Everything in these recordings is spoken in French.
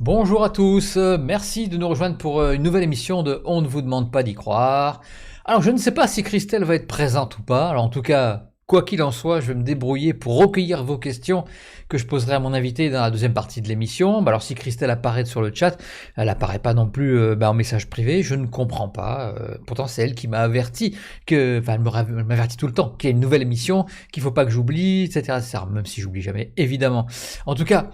Bonjour à tous, merci de nous rejoindre pour une nouvelle émission de On ne vous demande pas d'y croire. Alors je ne sais pas si Christelle va être présente ou pas, alors en tout cas, quoi qu'il en soit, je vais me débrouiller pour recueillir vos questions que je poserai à mon invité dans la deuxième partie de l'émission. Alors si Christelle apparaît sur le chat, elle apparaît pas non plus en message privé, je ne comprends pas. Pourtant c'est elle qui m'a averti elle m'avertit tout le temps qu'il y a une nouvelle émission, qu'il faut pas que j'oublie, etc., etc. Même si j'oublie jamais, évidemment. En tout cas,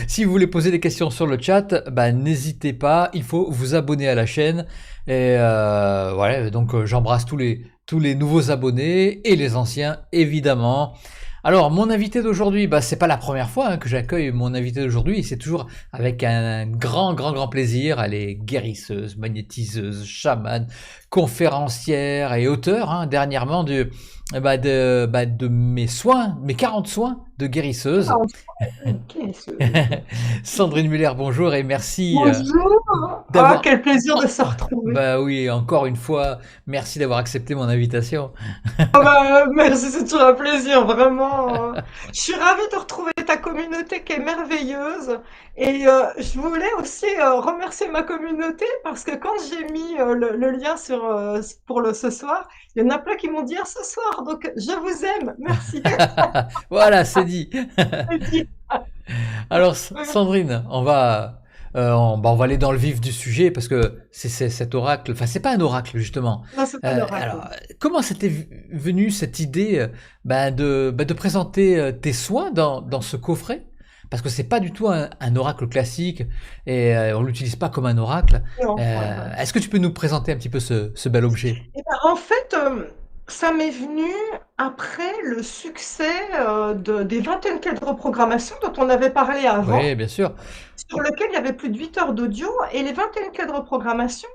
si vous voulez poser des questions sur le chat, n'hésitez pas, il faut vous abonner à la chaîne. Et voilà, donc j'embrasse tous les nouveaux abonnés et les anciens, évidemment. Alors, mon invité d'aujourd'hui, c'est pas la première fois que j'accueille mon invité d'aujourd'hui, et c'est toujours avec un grand plaisir. Elle est guérisseuse, magnétiseuse, chamane, conférencière et auteur, dernièrement de mes soins, mes 40 soins de guérisseuse. Ah, ok, Sandrine Muller, bonjour et merci bonjour! Ah, d'avoir... quel plaisir de se Oh, retrouver. bah oui, encore une fois, merci d'avoir accepté mon invitation. Ah bah, merci, c'est toujours un plaisir, vraiment. Je suis ravie de retrouver ta communauté qui est merveilleuse. Et je voulais aussi remercier ma communauté parce que quand j'ai mis le lien ce soir, il y en a plein qui m'ont dit ah, ce soir, donc je vous aime, merci. Voilà, c'est dit. Alors, Sandrine, on va aller dans le vif du sujet parce que c'est cet oracle, enfin, c'est pas un oracle justement. Non, c'est pas l'oracle. Alors, comment c'était venu cette idée de présenter tes soins dans ce coffret? Parce que c'est pas du tout un oracle classique et on l'utilise pas comme un oracle. Non, ouais, ouais. Est-ce que tu peux nous présenter un petit peu ce bel objet? Eh ben, en fait, ça m'est venu après le succès des 21 quais de reprogrammation dont on avait parlé avant, Oui, bien sûr. sur lequel il y avait plus de 8 heures d'audio. Et les 21 quais de reprogrammation,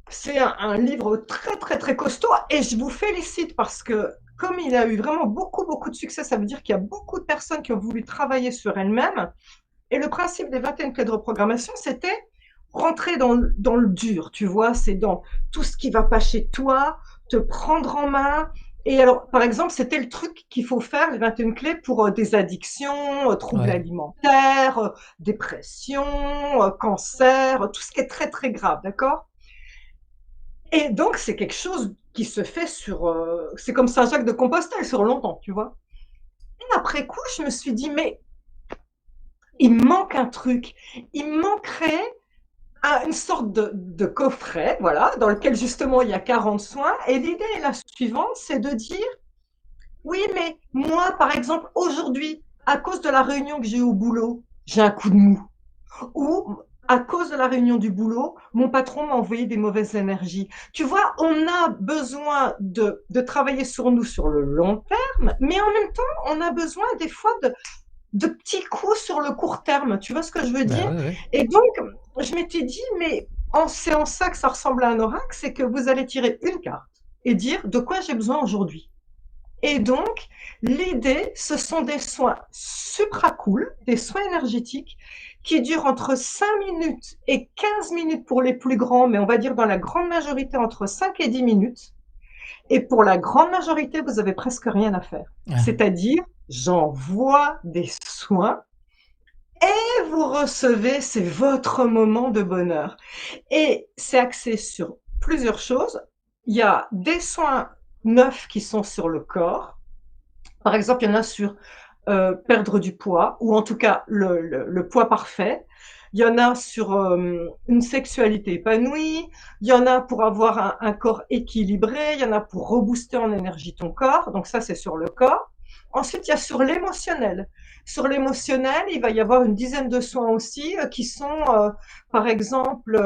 c'est un livre très très très costaud. Et je vous félicite parce que comme il a eu vraiment beaucoup de succès, ça veut dire qu'il y a beaucoup de personnes qui ont voulu travailler sur elles-mêmes. Et le principe des 21 clés de reprogrammation, c'était rentrer dans le dur, tu vois, c'est dans tout ce qui va pas chez toi, te prendre en main. Et alors, par exemple, c'était le truc qu'il faut faire, les 21 clés, pour des addictions, troubles Ouais. alimentaires, dépression, cancer, tout ce qui est très très grave, d'accord? Et donc, c'est quelque chose qui se fait c'est comme Saint-Jacques de Compostelle sur longtemps, tu vois. Et après coup, je me suis dit, mais il me manque un truc. Il me manquerait une sorte de coffret, voilà, dans lequel justement il y a 40 soins. Et l'idée est la suivante, c'est de dire, oui, mais moi, par exemple, aujourd'hui, à cause de la réunion que j'ai eu au boulot, j'ai un coup de mou. Ou à cause de la réunion du boulot, mon patron m'a envoyé des mauvaises énergies. Tu vois, on a besoin de travailler sur nous sur le long terme, mais en même temps, on a besoin des fois de petits coups sur le court terme. Tu vois ce que je veux Bah dire? ouais, ouais. Et donc, je m'étais dit, mais c'est en ça que ça ressemble à un oracle, c'est que vous allez tirer une carte et dire de quoi j'ai besoin aujourd'hui. Et donc, l'idée, ce sont des soins supra-cool, des soins énergétiques qui durent entre 5 minutes et 15 minutes pour les plus grands, mais on va dire dans la grande majorité entre 5 et 10 minutes. Et pour la grande majorité, vous avez presque rien à faire. Ah, C'est-à-dire, j'envoie des soins et vous recevez, c'est votre moment de bonheur. Et c'est axé sur plusieurs choses. Il y a des soins neufs qui sont sur le corps. Par exemple, il y en a sur perdre du poids, ou en tout cas le poids parfait. Il y en a sur une sexualité épanouie. Il y en a pour avoir un corps équilibré. Il y en a pour rebooster en énergie ton corps. Donc ça, c'est sur le corps. Ensuite, il y a sur l'émotionnel. Sur l'émotionnel, il va y avoir une dizaine de soins aussi qui sont, par exemple,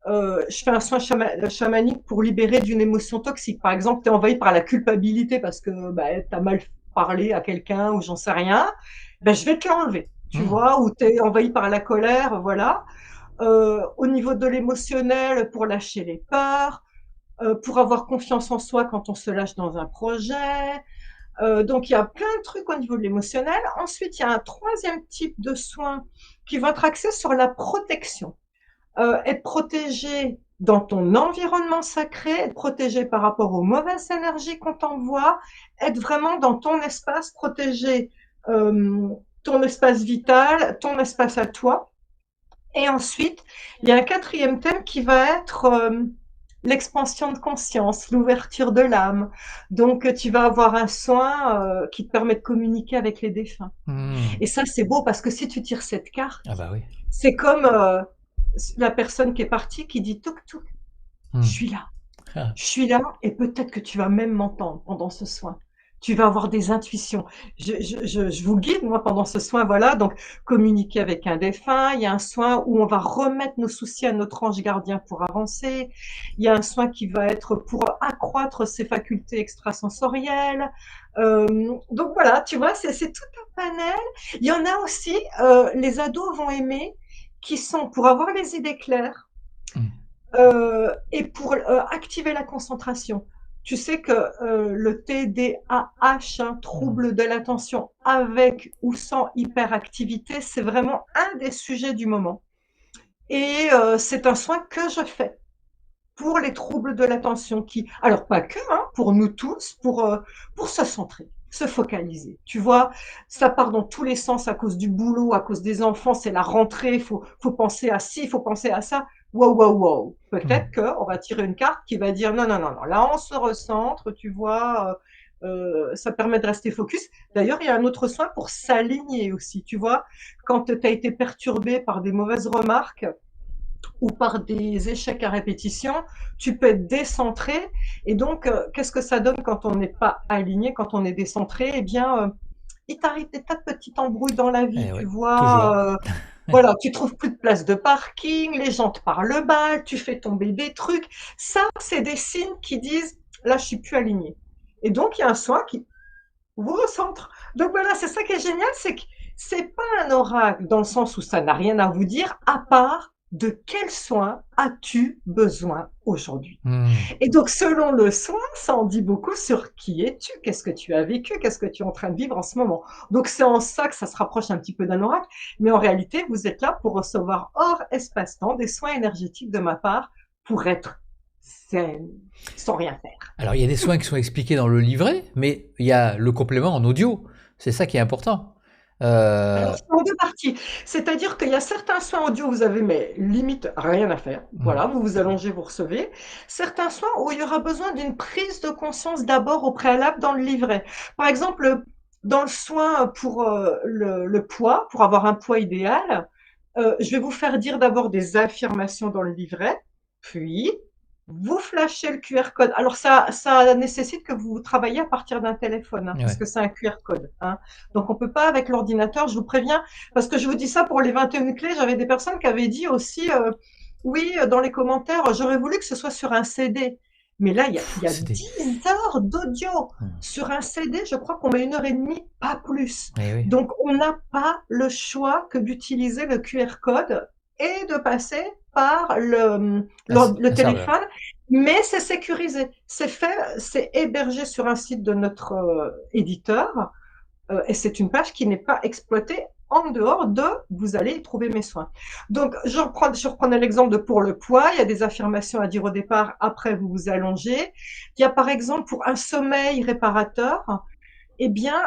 je fais un soin chamanique pour libérer d'une émotion toxique. Par exemple, tu es envahi par la culpabilité parce que tu as mal parlé à quelqu'un ou j'en sais rien. Je vais te l'enlever, tu hmm. vois, ou tu es envahi par la colère, voilà. Au niveau de l'émotionnel, pour lâcher les peurs, pour avoir confiance en soi quand on se lâche dans un projet. Donc, il y a plein de trucs au niveau de l'émotionnel. Ensuite, il y a un troisième type de soins qui va être axé sur la protection. Être protégé dans ton environnement sacré, être protégé par rapport aux mauvaises énergies qu'on t'envoie, être vraiment dans ton espace, protégé ton espace vital, ton espace à toi. Et ensuite, il y a un quatrième thème qui va être l'expansion de conscience, l'ouverture de l'âme. Donc, tu vas avoir un soin qui te permet de communiquer avec les défunts. Hmm. Et ça, c'est beau parce que si tu tires cette carte, Ah bah oui. c'est comme la personne qui est partie qui dit touk touk, je Hmm. suis là. Ah. Je suis là et peut-être que tu vas même m'entendre pendant ce soin. Tu vas avoir des intuitions. Je vous guide, moi, pendant ce soin, voilà. Donc, communiquer avec un défunt. Il y a un soin où on va remettre nos soucis à notre ange gardien pour avancer. Il y a un soin qui va être pour accroître ses facultés extrasensorielles. Donc voilà, tu vois, c'est tout un panel. Il y en a aussi, les ados vont aimer, qui sont pour avoir les idées claires, Hmm. et pour activer la concentration. Tu sais que le TDAH, hein, Hmm. trouble de l'attention avec ou sans hyperactivité, c'est vraiment un des sujets du moment. Et c'est un soin que je fais pour les troubles de l'attention qui, alors pas que, hein, pour nous tous, pour se centrer, se focaliser. Tu vois, ça part dans tous les sens à cause du boulot, à cause des enfants, c'est la rentrée, faut penser à ci, faut penser à ça. Wow, wow, wow. Peut-être Hmm. qu'on va tirer une carte qui va dire non, non, non, non, là on se recentre, tu vois, ça permet de rester focus. D'ailleurs, il y a un autre soin pour s'aligner aussi, tu vois, quand tu as été perturbé par des mauvaises remarques, ou par des échecs à répétition, tu peux être décentré. Et donc, qu'est-ce que ça donne quand on n'est pas aligné, quand on est décentré? Eh bien, il t'arrive des tas de petites embrouilles dans la vie, Eh tu ouais, toujours. vois. Voilà, tu trouves plus de place de parking, les gens te parlent mal, tu fais tomber des trucs. Ça, c'est des signes qui disent, là, je suis plus aligné. Et donc, il y a un soin qui vous recentre. Donc voilà, c'est ça qui est génial, c'est que c'est pas un oracle dans le sens où ça n'a rien à vous dire, à part de quel soin as-tu besoin aujourd'hui. Hmm. Et donc, selon le soin, ça en dit beaucoup sur qui es-tu, qu'est-ce que tu as vécu, qu'est-ce que tu es en train de vivre en ce moment. Donc, c'est en ça que ça se rapproche un petit peu d'un oracle, mais en réalité, vous êtes là pour recevoir hors espace-temps des soins énergétiques de ma part pour être saine, sans rien faire. Alors, il y a des soins qui sont expliqués dans le livret, mais il y a le complément en audio. C'est ça qui est important. Alors, Euh, c'est en 2 parties. C'est-à-dire qu'il y a certains soins audio, vous avez, mais limite rien à faire. hmm. Voilà, vous vous allongez, vous recevez. Certains soins où il y aura besoin d'une prise de conscience d'abord au préalable dans le livret. Par exemple, dans le soin pour le poids, pour avoir un poids idéal, je vais vous faire dire d'abord des affirmations dans le livret, puis vous flashez le QR code. Alors ça nécessite que vous travaillez à partir d'un téléphone, hein, parce Ouais. que c'est un QR code, hein. Donc on peut pas avec l'ordinateur, je vous préviens, parce que je vous dis ça pour les 21 clés, j'avais des personnes qui avaient dit aussi, oui, dans les commentaires, j'aurais voulu que ce soit sur un CD. Mais là, il y a C'est des... 10 heures d'audio. Hmm. Sur un CD, je crois qu'on met 1 heure et demie, pas plus. Eh oui. Donc on n'a pas le choix que d'utiliser le QR code et de passer par le Un serveur. téléphone, mais c'est sécurisé. C'est fait, c'est hébergé sur un site de notre éditeur, et c'est une page qui n'est pas exploitée en dehors de vous allez y trouver mes soins. Donc, je reprenais l'exemple de pour le poids, il y a des affirmations à dire au départ, après vous vous allongez. Il y a par exemple pour un sommeil réparateur, eh bien,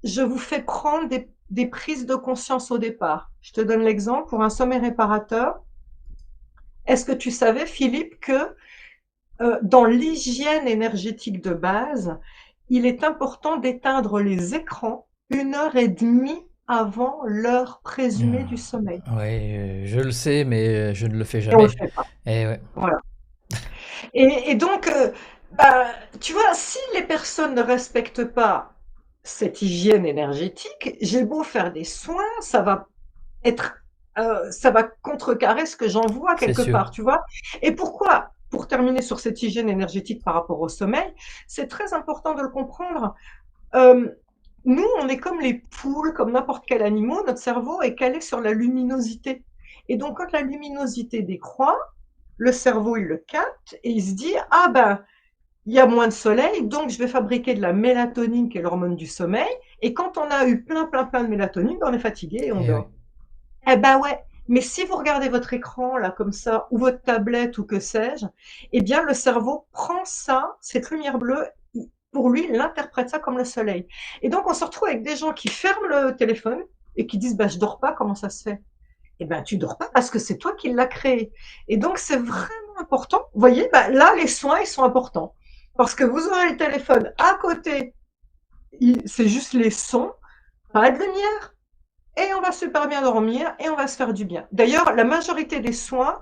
je vous fais prendre des prises de conscience au départ. Je te donne l'exemple pour un sommeil réparateur. Est-ce que tu savais, Philippe, que dans l'hygiène énergétique de base, il est important d'éteindre les écrans 1 heure et demie avant l'heure présumée du sommeil? Ouais, je le sais, mais je ne le fais Et on le jamais. fait pas. Eh ouais. Voilà. Et donc, bah, tu vois, si les personnes ne respectent pas cette hygiène énergétique, j'ai beau faire des soins, être, ça va contrecarrer ce que j'envoie C'est quelque sûr. part, tu vois? Et pourquoi? Pour terminer sur cette hygiène énergétique par rapport au sommeil, c'est très important de le comprendre. Hem, Nous, on est comme les poules, comme n'importe quel animal, notre cerveau est calé sur la luminosité. Et donc, quand la luminosité décroît, le cerveau, il le capte et il se dit: «Ah ben, il y a moins de soleil, donc je vais fabriquer de la mélatonine qui est l'hormone du sommeil et quand on a eu plein, plein, plein de mélatonine, ben, on est fatigué et on Eh oui. dort». Eh ben ouais, mais si vous regardez votre écran là comme ça ou votre tablette ou que sais-je, eh bien le cerveau prend ça, cette lumière bleue, pour lui, il interprète ça comme le soleil. Et donc on se retrouve avec des gens qui ferment le téléphone, et qui disent, bah, je dors pas, comment ça se fait? Eh ben, tu dors pas parce que c'est toi qui l'as créé. Et donc, c'est vraiment important. Vous voyez, bah, là, les soins, ils sont importants. Parce que vous aurez le téléphone à côté, c'est juste les sons, pas de lumière, et on va super bien dormir et on va se faire du bien. D'ailleurs, la majorité des soins,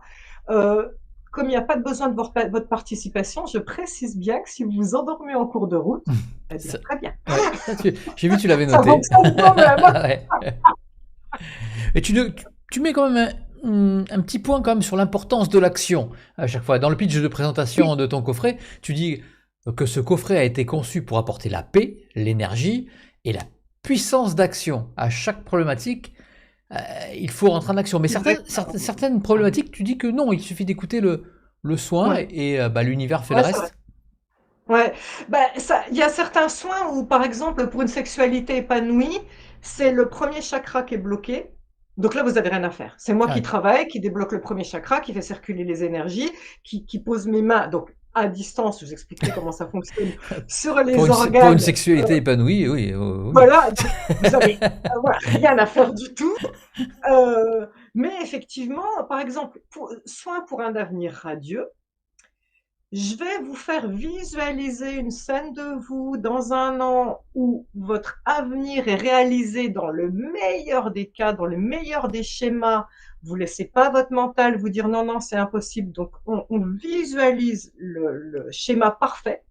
euh, comme il n'y a pas de besoin de votre participation, je précise bien que si vous vous endormez en cours de route, eh bien, Ça- très bien. ouais, j'ai vu, tu l'avais Ça noté. fonctionne quand même. Ouais. Et tu mets quand même un petit point quand même sur l'importance de l'action à chaque fois. Dans le pitch de présentation Oui, de ton coffret, tu dis que ce coffret a été conçu pour apporter la paix, l'énergie et la puissance d'action. À chaque problématique, il faut rentrer en action. Mais exactement. certaines problématiques, tu dis que non, il suffit d'écouter le soin Ouais, et bah, l'univers fait le ouais, c'est vrai. reste. Ouais, bah, ça, il y a certains soins où, par exemple, pour une sexualité épanouie, c'est le premier chakra qui est bloqué. Donc là, vous avez rien à faire. C'est moi qui Ouais. travaille, qui débloque le premier chakra, qui fait circuler les énergies, qui pose mes mains, donc à distance, je vous expliquerai comment ça fonctionne, sur les Pour une organes. sexualité épanouie, oui, oui. Voilà, donc vous avez voilà, rien à faire du tout. Mais effectivement, par exemple, soin pour un avenir radieux, je vais vous faire visualiser une scène de vous dans un an où votre avenir est réalisé dans le meilleur des cas, dans le meilleur des schémas. Vous laissez pas votre mental vous dire non, non, c'est impossible. Donc, on visualise le schéma parfait.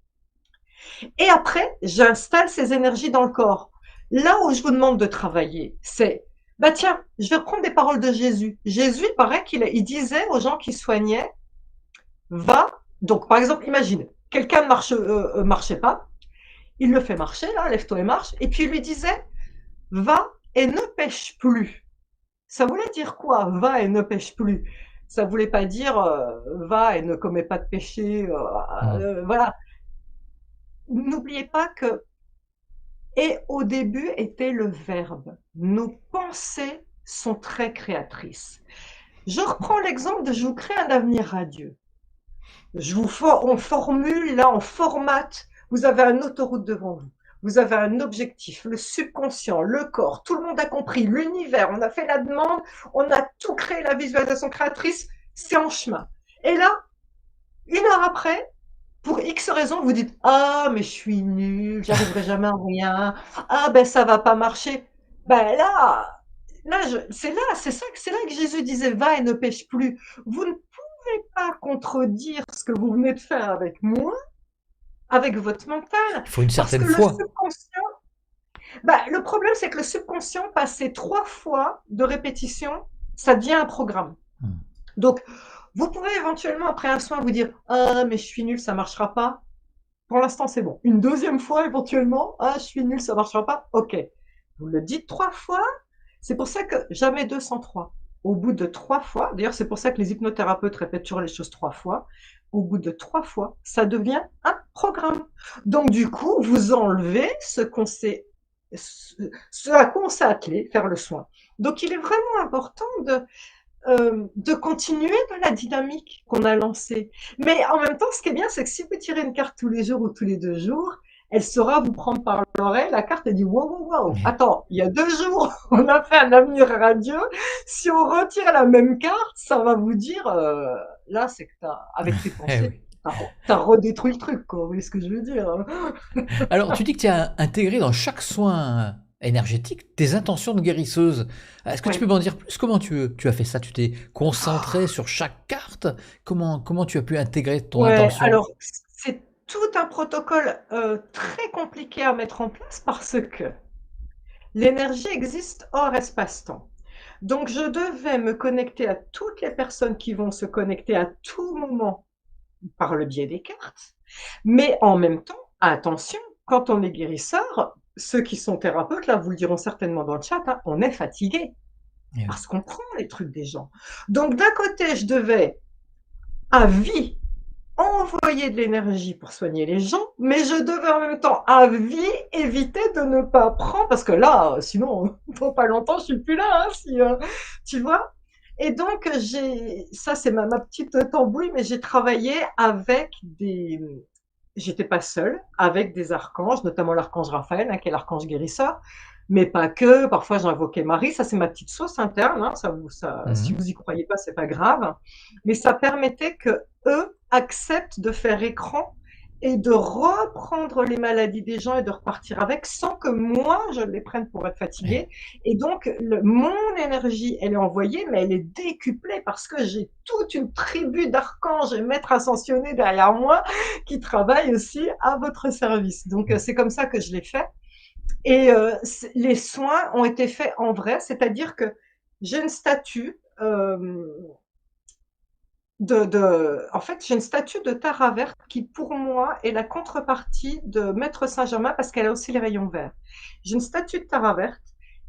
Et après, j'installe ces énergies dans le corps. Là où je vous demande de travailler, c'est, bah tiens, je vais reprendre des paroles de Jésus. Jésus, il paraît il disait aux gens qui soignaient, va, donc par exemple, imagine, quelqu'un ne marchait pas, il le fait marcher, là, lève-toi et marche, et puis il lui disait, va et ne pêche plus. Ça voulait dire quoi, va et ne pêche plus? Ça voulait pas dire, va et ne commets pas de péché, Hmm. voilà. N'oubliez pas que, et au début était le verbe. Nos pensées sont très créatrices. Je reprends l'exemple de je vous crée un avenir radieux. On formule, là, on formate. Vous avez une autoroute devant vous. Vous avez un objectif, le subconscient, le corps, tout le monde a compris, l'univers, on a fait la demande, on a tout créé, la visualisation créatrice, c'est en chemin. Et là, une heure après, pour X raisons, vous dites, ah, mais je suis nul, j'arriverai jamais à rien, ah, ben, ça va pas marcher. Ben là, c'est là que Jésus disait, va et ne pêche plus. Vous ne pouvez pas contredire ce que vous venez de faire avec moi, avec votre mental, Il faut une parce certaine que le foi. subconscient, bah, le problème, c'est que le subconscient, passé 3 fois de répétition, ça devient un programme. Hmm. Donc, vous pouvez éventuellement, après un soin, vous dire, ah, mais je suis nul, ça marchera pas. Pour l'instant, c'est bon. Une deuxième fois, éventuellement, ah, je suis nul, ça marchera pas. Ok. Vous le dites 3 fois. C'est pour ça que jamais 203. Au bout de 3 fois, d'ailleurs, c'est pour ça que les hypnothérapeutes répètent toujours les choses 3 fois. Au bout de 3 fois, ça devient un programme. Donc, du coup, vous enlevez ce à quoi on s'est attelé, faire le soin. Donc, il est vraiment important de continuer dans la dynamique qu'on a lancée. Mais en même temps, ce qui est bien, c'est que si vous tirez une carte tous les jours ou tous les 2 jours, elle saura vous prendre par l'oreille. La carte, elle dit, wow, wow, wow, attends, il y a 2 jours, on a fait un avenir radieux. Si on retire la même carte, ça va vous dire, là, c'est que avec tes Eh pensées, oui. t'as redétruit le truc, quoi. Vous voyez ce que je veux dire? Alors, tu dis que tu as intégré dans chaque soin énergétique tes intentions de guérisseuse. Est-ce que tu peux Oui. m'en dire plus? Comment tu as fait ça? Tu t'es concentré sur chaque carte? Comment tu as pu intégrer ton Ouais, intention? alors, c'est tout un protocole très compliqué à mettre en place parce que l'énergie existe hors espace-temps. Donc, je devais me connecter à toutes les personnes qui vont se connecter à tout moment par le biais des cartes. Mais en même temps, attention, quand on est guérisseur, ceux qui sont thérapeutes, là, vous le diront certainement dans le chat, hein, on est fatigué Eh oui. parce qu'on prend les trucs des gens. Donc, d'un côté, je devais à vie envoyer de l'énergie pour soigner les gens, mais je devais en même temps à vie éviter de ne pas prendre, parce que là, sinon, dans pas longtemps, je suis plus là, hein, si, tu vois. Et donc, ça c'est ma petite tambouille, mais j'ai travaillé avec j'étais pas seule, avec des archanges, notamment l'archange Raphaël, hein, qui est l'archange guérisseur, mais pas que. Parfois, j'invoquais Marie. Ça, c'est ma petite sauce interne, hein. Si Mhm. vous y croyez pas, c'est pas grave. Mais ça permettait que eux acceptent de faire écran et de reprendre les maladies des gens et de repartir avec sans que moi je les prenne pour être Ouais. fatiguée. Et donc, mon énergie, elle est envoyée, mais elle est décuplée parce que j'ai toute une tribu d'archanges et maîtres ascensionnés derrière moi qui travaillent aussi à votre service. Donc, c'est comme ça que je l'ai fait. Et les soins ont été faits en vrai, c'est-à-dire que j'ai une statue en fait, j'ai une statue de Tara verte qui, pour moi, est la contrepartie de Maître Saint-Germain parce qu'elle a aussi les rayons verts. J'ai une statue de Tara verte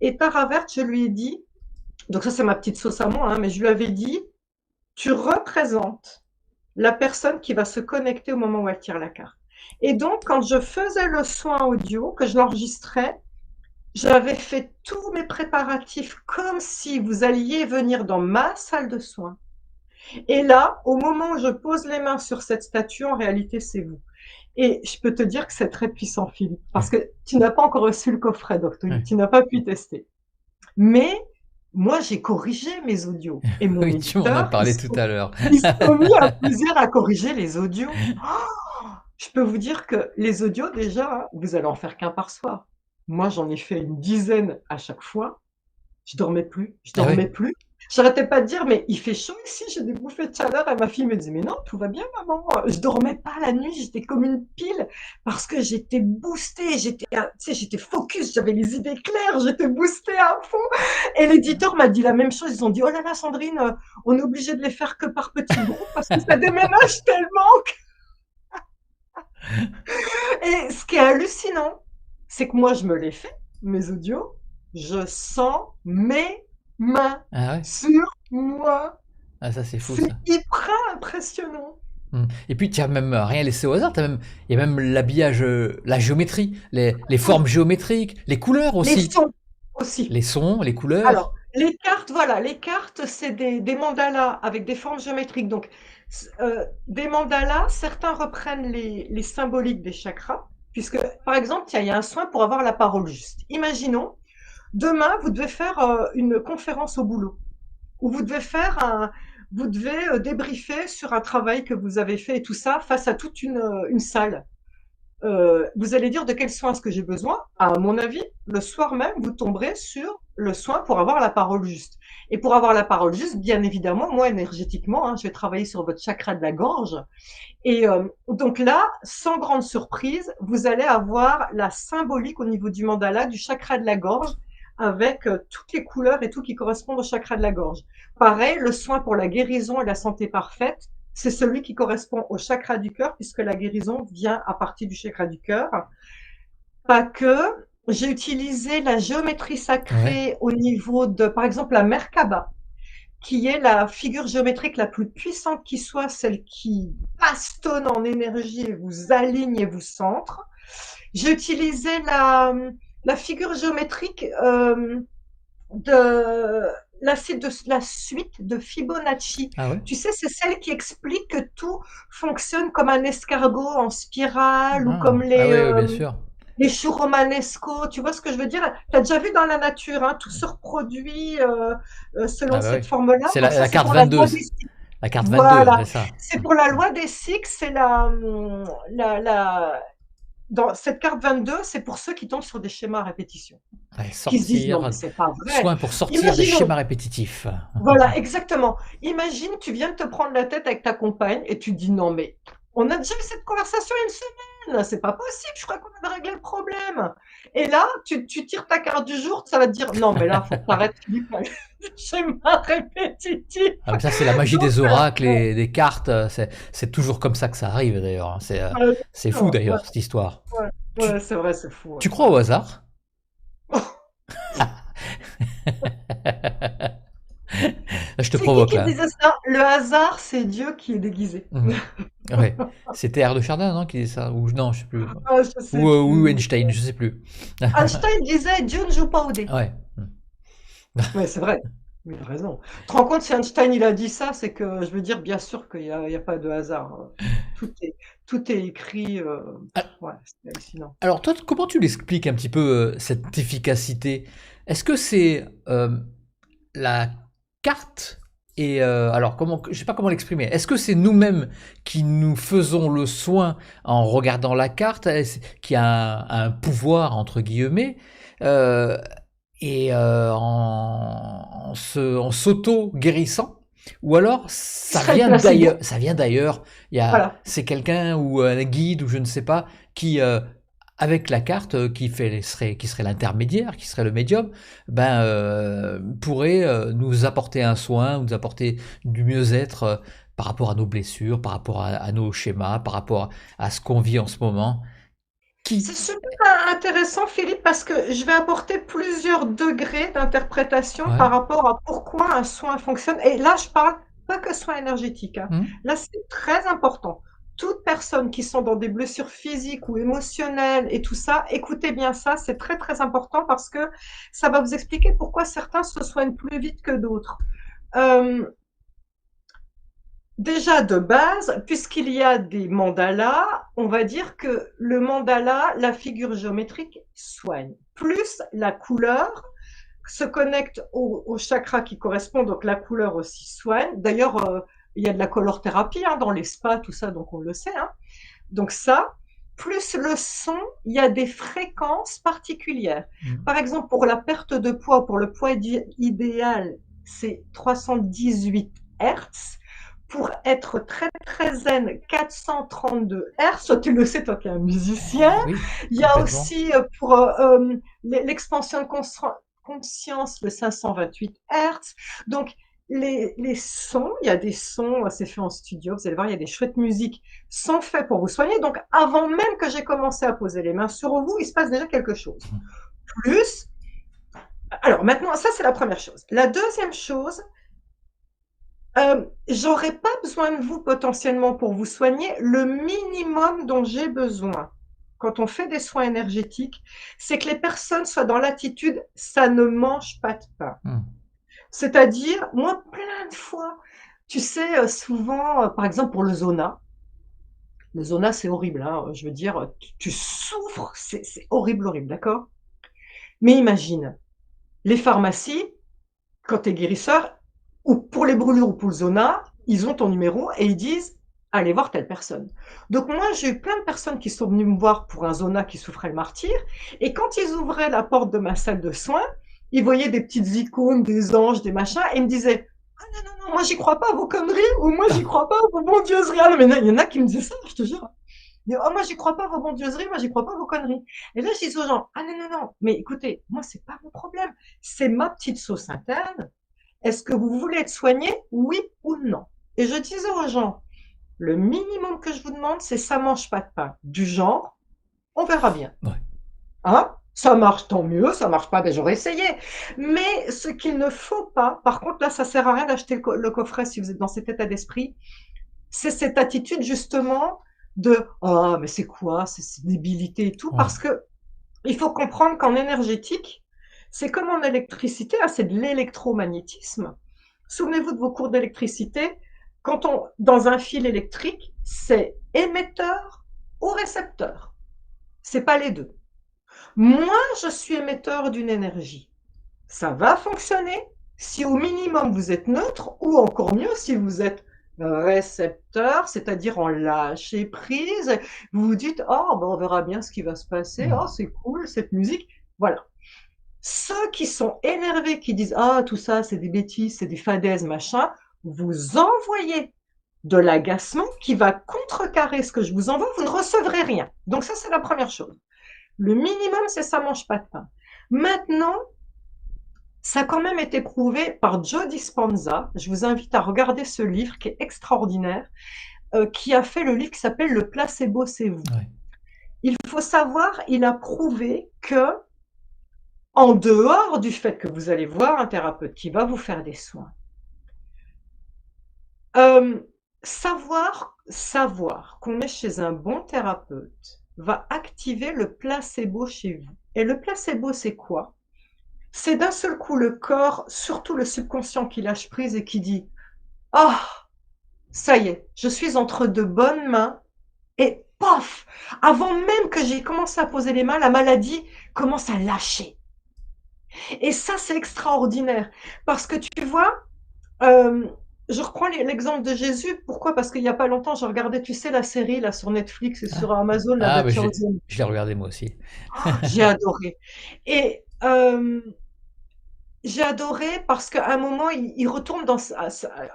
et Tara verte, je lui ai dit, donc ça c'est ma petite sauce à moi, hein, mais je lui avais dit, tu représentes la personne qui va se connecter au moment où elle tire la carte. Et donc, quand je faisais le soin audio, que je l'enregistrais, j'avais fait tous mes préparatifs comme si vous alliez venir dans ma salle de soins. Et là, au moment où je pose les mains sur cette statue, en réalité, c'est vous. Et je peux te dire que c'est très puissant, Philippe, parce Ouais. que tu n'as pas encore reçu le coffret, donc Ouais. tu n'as pas pu tester. Mais moi, j'ai corrigé mes audios. Et mon Oui, tu m'en as éditeur, parlé tout à l'heure. ils sont mis à plusieurs à corriger les audios. Oh, je peux vous dire que les audios, déjà, vous allez en faire qu'un par soir. Moi, j'en ai fait une dizaine à chaque fois. Je dormais plus, je Ah dormais oui. plus. J'arrêtais pas de dire, mais il fait chaud ici, j'ai des bouffées de chaleur. Et ma fille me disait, mais non, tout va bien, maman. Je dormais pas la nuit, j'étais comme une pile parce que j'étais boostée, j'étais focus, j'avais les idées claires, j'étais boostée à fond. Et l'éditeur m'a dit la même chose. Ils ont dit, oh là là, Sandrine, on est obligé de les faire que par petits groupes parce que ça déménage tellement. Et ce qui est hallucinant, c'est que moi, je me les fais, mes audios, je sens mes mains Ah ouais. sur moi. Ah, ça, c'est fou, C'est ça. hyper impressionnant. Et puis, tu as même rien laissé au hasard. Il y a même l'habillage, la géométrie, les Oui, formes géométriques, les couleurs les aussi. sons aussi. Les sons, les couleurs. Alors, les cartes, voilà, les cartes, c'est des mandalas avec des formes géométriques. Donc, des mandalas, certains reprennent les symboliques des chakras, puisque, par exemple, tiens, il y a un soin pour avoir la parole juste. Imaginons, demain, vous devez faire une conférence au boulot. Où vous devez débriefer sur un travail que vous avez fait et tout ça face à toute une salle. Vous allez dire de quel soin est-ce que j'ai besoin. À mon avis, le soir même, vous tomberez sur le soin pour avoir la parole juste. Et pour avoir la parole juste, bien évidemment, moi énergétiquement, hein, je vais travailler sur votre chakra de la gorge. Et donc là, sans grande surprise, vous allez avoir la symbolique au niveau du mandala du chakra de la gorge avec toutes les couleurs et tout qui correspondent au chakra de la gorge. Pareil, le soin pour la guérison et la santé parfaite, c'est celui qui correspond au chakra du cœur puisque la guérison vient à partir du chakra du cœur. Pas que, j'ai utilisé la géométrie Ouais. sacrée au niveau de, par exemple, la Merkaba qui est la figure géométrique la plus puissante qui soit, celle qui bastonne en énergie et vous aligne et vous centre. J'ai utilisé la figure géométrique de la suite de Fibonacci. Ah ouais. Tu sais, c'est celle qui explique que tout fonctionne comme un escargot en spirale ou comme Ah oui, oui, bien sûr. les choux romanesco, tu vois ce que je veux dire? Tu as déjà vu dans la nature, hein, tout se reproduit Ah selon bah oui. cette forme-là. C'est Donc ça, la c'est carte pour la 22. loi des cycles. La carte 22, Voilà, c'est ça. c'est pour la loi des cycles, c'est dans cette carte 22, c'est pour ceux qui tombent sur des schémas à répétition, Ouais, qui se disent non mais sortir, c'est pas vrai. soin pour sortir des Imaginons, schémas répétitifs. voilà, exactement. Imagine, tu viens de te prendre la tête avec ta compagne et tu dis non mais on a déjà eu cette conversation il y a une semaine, c'est pas possible, je crois qu'on avait réglé le problème. Et là, tu tires ta carte du jour, ça va te dire non mais là, faut que t'arrêtes Philippe, le schéma répétitif. Ah, mais ça, c'est la magie Donc, des oracles et des cartes. C'est toujours comme ça que ça arrive, d'ailleurs. C'est fou, ouais, d'ailleurs, cette histoire. ouais, Tu, ouais, c'est vrai, c'est fou. Ouais, tu crois au hasard? Je te c'est qui provoque, là. disait ça? Le hasard, c'est Dieu qui est déguisé. Mhm. Ouais. C'était R. de Chardin, non, qui disait ça? Ou non, je sais plus. Ah, je sais Ou plus. Einstein, je sais plus. Einstein disait Dieu ne joue pas au dé. Ouais. Ouais, c'est vrai. Il a raison. Tu te rends compte, si Einstein il a dit ça, c'est que je veux dire, bien sûr qu'il y a pas de hasard. Tout est, tout est écrit. Ah, Ouais, c'est hallucinant. alors toi, comment tu l'expliques un petit peu cette efficacité? Est-ce que c'est la carte et alors comment, je sais pas comment l'exprimer. Est-ce que c'est nous-mêmes qui nous faisons le soin en regardant la carte, qui a un pouvoir entre guillemets, euh, et en s'auto guérissant, ou alors Ce serait le placebo. ça vient d'ailleurs. Voilà. C'est quelqu'un ou un guide ou je ne sais pas qui avec la carte qui serait l'intermédiaire, qui serait le médium, ben pourrait nous apporter un soin, nous apporter du mieux-être par rapport à nos blessures, par rapport à nos schémas, par rapport à ce qu'on vit en ce moment. C'est Qui super intéressant, Philippe, parce que je vais apporter plusieurs degrés d'interprétation Ouais. par rapport à pourquoi un soin fonctionne. Et là, je parle pas que soin énergétique, hein. Hmm. Là, c'est très important. Toutes personnes qui sont dans des blessures physiques ou émotionnelles et tout ça, écoutez bien ça, c'est très très important parce que ça va vous expliquer pourquoi certains se soignent plus vite que d'autres. Euh, Déjà de base, puisqu'il y a des mandalas, on va dire que le mandala, la figure géométrique, soigne. Plus la couleur se connecte au chakra qui correspond, donc la couleur aussi soigne. D'ailleurs, il y a de la color thérapie hein, dans les spas, tout ça, donc on le sait. Hein. Donc ça, plus le son, il y a des fréquences particulières. Hmm. Par exemple, pour la perte de poids, pour le poids idéal, c'est 318 Hertz. Pour être très très zen, 432 Hertz. Tu le sais, toi qui es un musicien. Oui, Il y a complètement. aussi pour l'expansion de conscience, le 528 Hertz. Donc, les sons, il y a des sons, c'est fait en studio, vous allez voir, il y a des chouettes musiques, sont faits pour vous soigner. Donc, avant même que j'ai commencé à poser les mains sur vous, il se passe déjà quelque chose. Plus, alors maintenant, ça c'est la première chose. La deuxième chose, j'aurais pas besoin de vous potentiellement pour vous soigner. Le minimum dont j'ai besoin quand on fait des soins énergétiques, c'est que les personnes soient dans l'attitude ça ne mange pas de pain. Hmm. C'est-à-dire, moi, plein de fois, tu sais, souvent, par exemple pour le zona c'est horrible, hein, je veux dire, tu souffres, c'est horrible, horrible, d'accord? Mais imagine, les pharmacies, quand tu es guérisseur, ou pour les brûlures ou pour le zona, ils ont ton numéro et ils disent allez voir telle personne. Donc moi, j'ai eu plein de personnes qui sont venues me voir pour un zona qui souffrait le martyr, et quand ils ouvraient la porte de ma salle de soins, ils voyaient des petites icônes, des anges, des machins, et ils me disaient ah non, non, non, moi j'y crois pas à vos conneries, ou moi j'y crois pas à vos bondieuseries. Ah, mais il y en a qui me disaient ça, je te jure. Ils disent, oh, moi j'y crois pas à vos bondieuseries, moi j'y crois pas à vos conneries. Et là, je dis aux gens, ah non, non, non, mais écoutez, moi c'est pas mon problème, c'est ma petite sauce interne. Est-ce que vous voulez être soigné, oui ou non? Et je disais aux gens, le minimum que je vous demande, c'est ça mange pas de pain. Du genre, on verra bien. Ouais. Hein? Ça marche, tant mieux, ça marche pas, ben j'aurais essayé. Mais ce qu'il ne faut pas, par contre, là, ça sert à rien d'acheter le coffret si vous êtes dans cet état d'esprit, c'est cette attitude justement de ah mais c'est quoi, c'est débilité et tout, Ouais. parce que il faut comprendre qu'en énergétique, c'est comme en électricité, hein, c'est de l'électromagnétisme. Souvenez-vous de vos cours d'électricité. Quand on, dans un fil électrique, c'est émetteur ou récepteur. C'est pas les deux. Moi, je suis émetteur d'une énergie. Ça va fonctionner si au minimum vous êtes neutre ou encore mieux si vous êtes récepteur, c'est-à-dire en lâcher prise. Vous vous dites, oh, ben on verra bien ce qui va se passer. Oh, Hmm. c'est cool cette musique. Voilà. Ceux qui sont énervés, qui disent ah tout ça c'est des bêtises, c'est des fadaises, machin, vous envoyez de l'agacement qui va contrecarrer ce que je vous envoie, vous ne recevrez rien. Donc ça c'est la première chose. Le minimum c'est ça mange pas de pain. Maintenant, ça a quand même été prouvé par Joe Dispenza. Je vous invite à regarder ce livre qui est extraordinaire, qui a fait le livre qui s'appelle Le placebo c'est vous. Ouais. Il faut savoir, il a prouvé que en dehors du fait que vous allez voir un thérapeute qui va vous faire des soins, euh, savoir qu'on est chez un bon thérapeute va activer le placebo chez vous. Et le placebo, c'est quoi? C'est d'un seul coup le corps, surtout le subconscient qui lâche prise et qui dit ah, ça y est, je suis entre de bonnes mains Et pof! Avant même que j'ai commencé à poser les mains, la maladie commence à lâcher. Et ça, c'est extraordinaire. Parce que tu vois, je reprends l'exemple de Jésus. Pourquoi? Parce qu'il n'y a pas longtemps, j'ai regardé, tu sais, la série là sur Netflix et Ah, sur Amazon, là, ah The bah, Chosen. je l'ai regardé moi aussi. J'ai adoré. Et j'ai adoré parce qu'à un moment, il retourne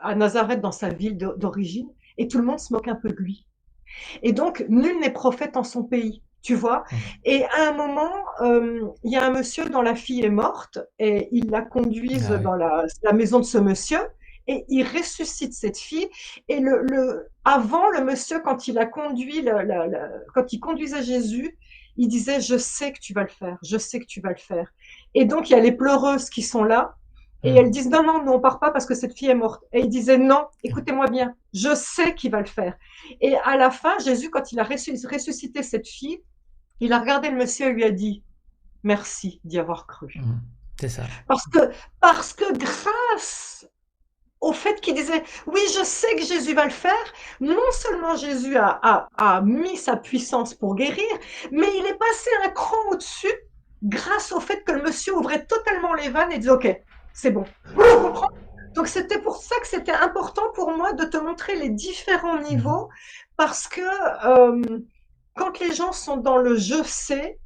à Nazareth, dans sa ville d'origine, et tout le monde se moque un peu de lui. Et donc, nul n'est prophète en son pays, tu vois. Mhm. Et à un moment, il y a un monsieur dont la fille est morte, et ils la conduisent Ah oui. dans la maison de ce monsieur, et il ressuscite cette fille. Et avant, le monsieur, quand il a conduit, quand il conduisait Jésus, il disait, je sais que tu vas le faire, je sais que tu vas le faire. Et donc, il y a les pleureuses qui sont là, et elles Mhm. disent, non, non, non, on part pas parce que cette fille est morte. Et il disait, non, écoutez-moi bien, je sais qu'il va le faire. Et à la fin, Jésus, quand il a ressuscité cette fille, il a regardé le monsieur et lui a dit, merci d'y avoir cru. Mhm. C'est ça. Parce que, parce que grâce au fait qu'il disait, oui, je sais que Jésus va le faire, non seulement Jésus a mis sa puissance pour guérir, mais il est passé un cran au-dessus grâce au fait que le monsieur ouvrait totalement les vannes et disait, ok, c'est bon. Tu comprends? Donc c'était pour ça que c'était important pour moi de te montrer les différents Mhm. niveaux, parce que quand les gens sont dans le je sais,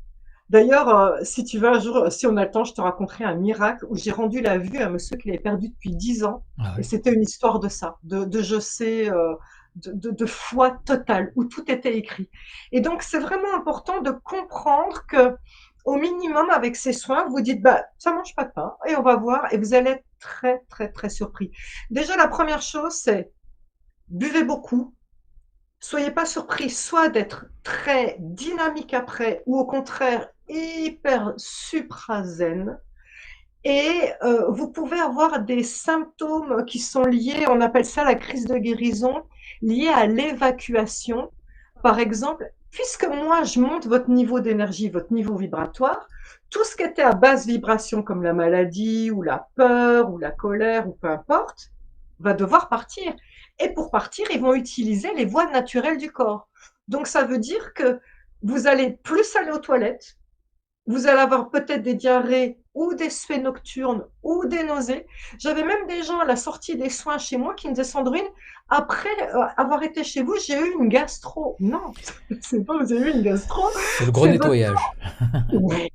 d'ailleurs, si tu veux un jour, si on a le temps, je te raconterai un miracle où j'ai rendu la vue à un monsieur qui l'avait perdu depuis 10 ans. Ah Et oui. c'était une histoire de ça, de je sais, de foi totale, où tout était écrit. Et donc, c'est vraiment important de comprendre que, au minimum, avec ces soins, vous dites, bah, ça mange pas de pain, et on va voir, et vous allez être très, très, très surpris. Déjà, la première chose, c'est buvez beaucoup. Soyez pas surpris soit d'être très dynamique après, ou au contraire hyper supra zen. Et vous pouvez avoir des symptômes qui sont liés, on appelle ça la crise de guérison, liée à l'évacuation. Par exemple, puisque moi je monte votre niveau d'énergie, votre niveau vibratoire, tout ce qui était à basse vibration comme la maladie ou la peur ou la colère ou peu importe, va devoir partir. Et pour partir, ils vont utiliser les voies naturelles du corps. Donc ça veut dire que vous allez plus aller aux toilettes, vous allez avoir peut-être des diarrhées ou des suées nocturnes ou des nausées. J'avais même des gens à la sortie des soins chez moi qui me disaient, Sandrine, après avoir été chez vous, j'ai eu une gastro. Non, c'est pas vous avez eu une gastro, C'est le gros c'est votre nettoyage. corps. Ouais.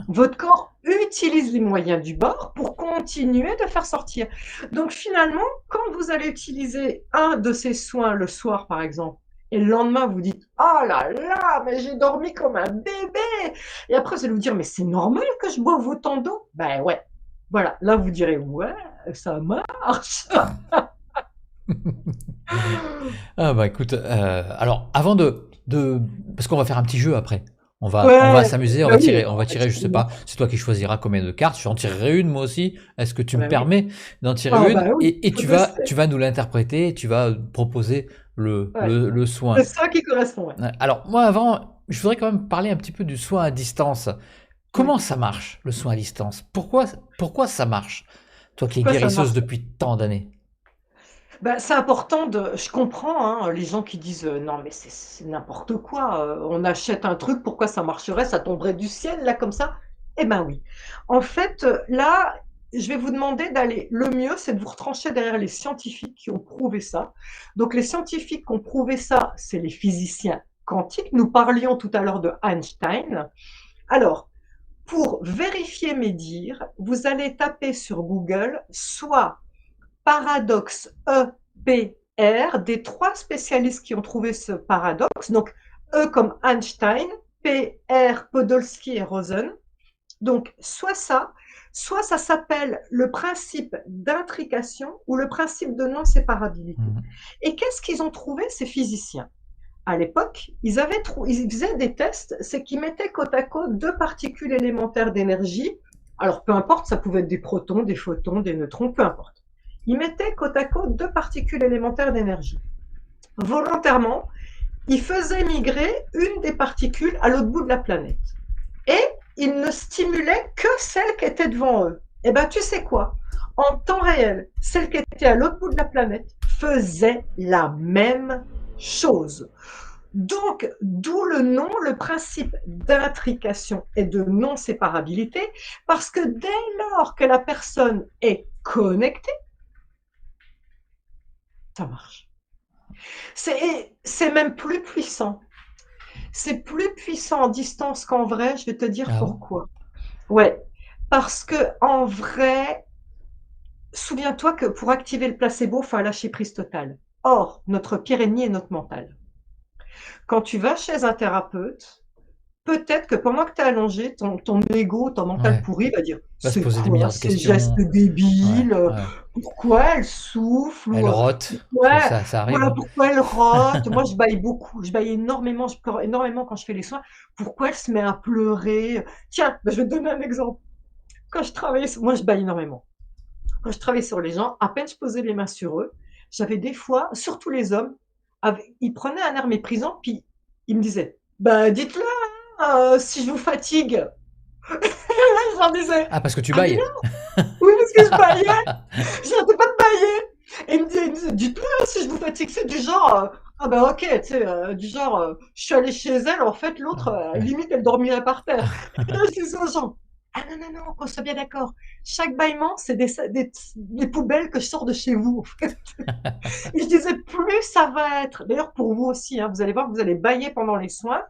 Votre corps utilise les moyens du bord pour continuer de faire sortir. Donc finalement, quand vous allez utiliser un de ces soins le soir, par exemple, et le lendemain, vous dites, oh là là, mais j'ai dormi comme un bébé. Et après, vous allez vous dire, mais c'est normal que je boive autant d'eau. Ben ouais. Voilà. Là, vous direz, ouais, ça marche. Ah bah écoute, alors avant parce qu'on va faire un petit jeu après. On va Ouais. s'amuser, Ben oui, on va tirer, je sais absolument. pas, c'est toi qui choisiras combien de cartes. J'en tirerai une moi aussi. Est-ce que tu me Ben oui. permets d'en Ah tirer une? ben oui, Et faut tester. tu vas nous l'interpréter, tu vas proposer Ouais. le C'est soin. ça qui correspond, ouais. Ouais, alors moi avant, je voudrais quand même parler un petit peu du soin à distance. Ouais. Comment ça marche, le soin à distance? Pourquoi ça marche? Toi qui es Pourquoi ça guérisseuse marche? depuis tant d'années. Bah, c'est important je comprends, hein, les gens qui disent, «Non mais c'est n'importe quoi, on achète un truc, pourquoi ça marcherait? Ça tomberait du ciel là comme ça?» Eh ben oui. En fait, là, je vais vous demander d'aller le mieux, c'est de vous retrancher derrière les scientifiques qui ont prouvé ça. Donc les scientifiques qui ont prouvé ça, c'est les physiciens quantiques. Nous parlions tout à l'heure de Einstein. Alors, pour vérifier mes dires, vous allez taper sur Google soit paradoxe EPR, des trois spécialistes qui ont trouvé ce paradoxe. Donc, E comme Einstein, PR, Podolsky et Rosen. Donc, soit ça s'appelle le principe d'intrication ou le principe de non-séparabilité. Mhm. Et qu'est-ce qu'ils ont trouvé, ces physiciens? À l'époque, ils faisaient des tests, c'est qu'ils mettaient côte à côte deux particules élémentaires d'énergie. Alors, peu importe, ça pouvait être des protons, des photons, des neutrons, peu importe. Ils mettaient côte à côte deux particules élémentaires d'énergie. Volontairement, ils faisaient migrer une des particules à l'autre bout de la planète. Et ils ne stimulaient que celle qui était devant eux. Eh bien, tu sais quoi? En temps réel, celle qui était à l'autre bout de la planète faisait la même chose. Donc, d'où le nom, le principe d'intrication et de non-séparabilité, parce que dès lors que la personne est connectée, ça marche. C'est même plus puissant. C'est plus puissant en distance qu'en vrai, je vais te dire Ah bon? pourquoi. Ouais, parce que en vrai, souviens-toi que pour activer le placebo, il faut un lâcher prise total. Or, notre pire ennemi est notre mental. Quand tu vas chez un thérapeute, peut-être que pendant que tu es allongé, ton ego, ton mental Ouais. pourri va dire: Va se «C'est poser des quoi milliards de ces gestes questions. Ouais, débiles? ouais. Pourquoi elle souffle?» Elle ou rote, parce que «Pourquoi ça arrive, voilà, hein. pourquoi elle rote?» Moi, je bâille beaucoup, je bâille énormément, je pleure énormément quand je fais les soins. «Pourquoi elle se met à pleurer?» Tiens, bah, je vais te donner un exemple. Quand je travaillais moi, je bâille énormément. Quand je travaillais sur les gens, à peine je posais les mains sur eux, j'avais des fois, surtout les hommes, ils prenaient un air méprisant, puis ils me disaient: «Bah, dites-le, hein, si je vous fatigue». Je leur disais: Ah, parce que tu «Ah mais bailles? non, oui parce que je baillais, j'arrêtais pas de bailler». Et ils me disaient: «Dites-le si je vous fatigue». C'est du genre, ah bah OK, tu sais, du genre, je suis allée chez elle, en fait, l'autre, limite elle dormirait par terre. Et là je disais aux gens: «Ah non, non, non, qu'on soit bien d'accord, chaque bâillement c'est des poubelles que je sors de chez vous, en fait». Et je disais: «Plus ça va être», d'ailleurs pour vous aussi, hein, vous allez voir que vous allez bâiller pendant les soins,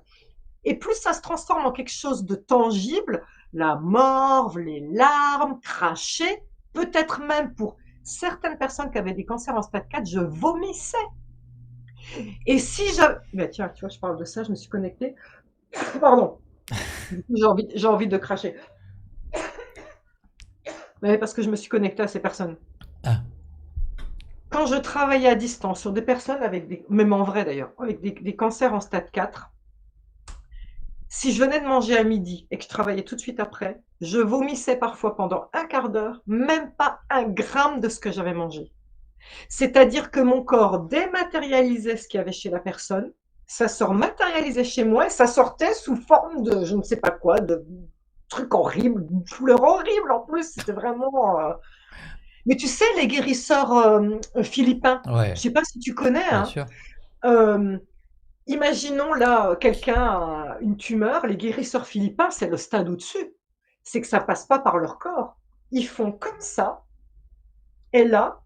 et plus ça se transforme en quelque chose de tangible, la morve, les larmes, cracher, peut-être même pour certaines personnes qui avaient des cancers en stade 4, je vomissais. Et si j'avais, bah tiens, tu vois, je parle de ça, je me suis connectée. Pardon, du coup, j'ai envie de cracher. Mais parce que je me suis connectée à ces personnes. Ah, Quand je travaillais à distance sur des personnes avec des, même en vrai d'ailleurs, avec des cancers en stade 4, si je venais de manger à midi et que je travaillais tout de suite après, je vomissais parfois pendant un quart d'heure, même pas un gramme de ce que j'avais mangé. C'est-à-dire que mon corps dématérialisait ce qu'il y avait chez la personne, ça se rematérialisait chez moi et ça sortait sous forme de je ne sais pas quoi, de trucs horribles, d'une couleur horrible en plus, c'était vraiment, mais tu sais les guérisseurs, philippins, je ouais, sais pas si tu connais, bien hein? sûr. Hem, Imaginons là, quelqu'un a une tumeur, les guérisseurs philippins, c'est le stade au-dessus. C'est que ça passe pas par leur corps. Ils font comme ça et là,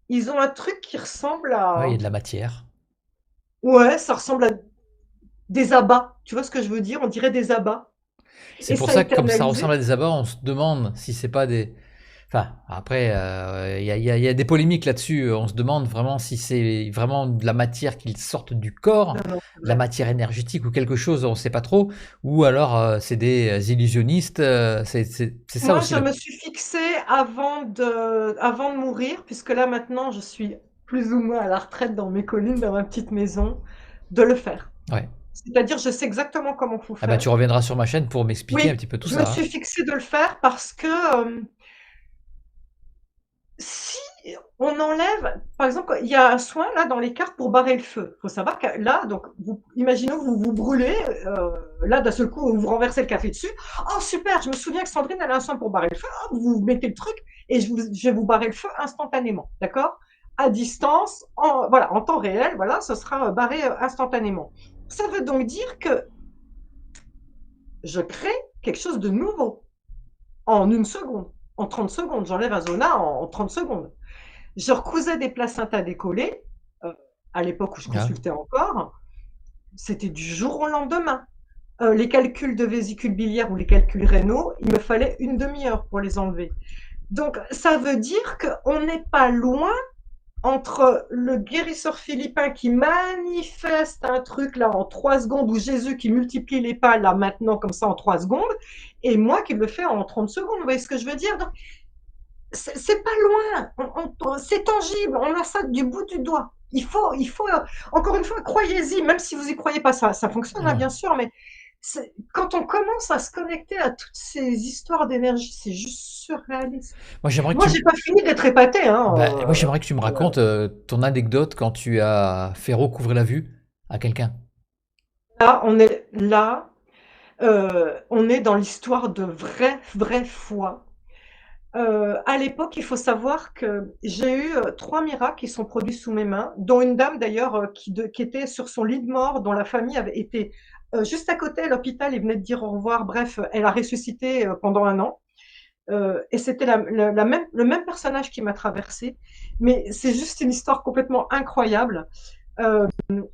ils ont un truc qui ressemble Ouais, il y a à, de la matière. ouais, ça ressemble à des abats. Tu vois ce que je veux dire? On dirait des abats C'est et pour ça a ça que été comme ça ressemble analysé. à des abats, on se demande si c'est pas des enfin, après, il y a des polémiques là-dessus, on se demande vraiment si c'est vraiment de la matière qui sortent du corps, Non, non, c'est de la vrai. matière énergétique ou quelque chose, on sait pas trop, ou alors, c'est des illusionnistes, c'est ça Moi, aussi je le me suis fixée avant de mourir, puisque là maintenant je suis plus ou moins à la retraite dans mes collines, dans ma petite maison, de le faire. ouais. C'est-à-dire, je sais exactement comment faut Ah bah, faire. tu reviendras sur ma chaîne pour m'expliquer un Oui, petit peu tout je me ça, hein. suis fixée de le faire parce que, si on enlève par exemple, il y a un soin là dans les cartes pour barrer le feu. Il faut savoir que là, donc vous imaginons que vous vous brûlez, là d'un seul coup vous renversez le café dessus. «Oh super, je me souviens que Sandrine elle a un soin pour barrer le feu». Hop, vous mettez le truc et je vais vous barrer le feu instantanément, d'accord? À distance, voilà, en temps réel, voilà, ce sera, barré, instantanément. Ça veut donc dire que je crée quelque chose de nouveau en 1 seconde, en 30 secondes. J'enlève un zona en 30 secondes. Je recousais des placentas décollés, heu, à l'époque où je Ah, consultais encore, c'était du jour au lendemain. Les calculs de vésicule biliaire ou les calculs rénaux, il me fallait une demi-heure pour les enlever. Donc ça veut dire qu'on n'est pas loin entre le guérisseur philippin qui manifeste un truc là en 3 secondes, ou Jésus qui multiplie les pas là maintenant comme ça en 3 secondes, et moi qui le fais en 30 secondes. Vous voyez ce que je veux dire? Donc c'est pas loin, c'est tangible, on a ça du bout du doigt. Il faut, encore une fois, croyez-y, même si vous y croyez pas, ça fonctionne, hein, ouais. bien sûr, mais quand on commence à se connecter à toutes ces histoires d'énergie, c'est juste surréaliste. Moi, j'aimerais que Moi, tu j'ai pas fini d'être épatée, hein. bah, moi, j'aimerais que tu me racontes, ton anecdote quand tu as fait recouvrer la vue à quelqu'un. Là, on est dans l'histoire de vraie, vraie foi. À l'époque, il faut savoir que j'ai eu 3 miracles qui sont produits sous mes mains, dont une dame d'ailleurs qui était sur son lit de mort, dont la famille avait été juste à côté à l'hôpital et venait de dire au revoir. Bref, elle a ressuscité pendant 1 an. Et c'était le même personnage qui m'a traversée. Mais c'est juste une histoire complètement incroyable. Euh,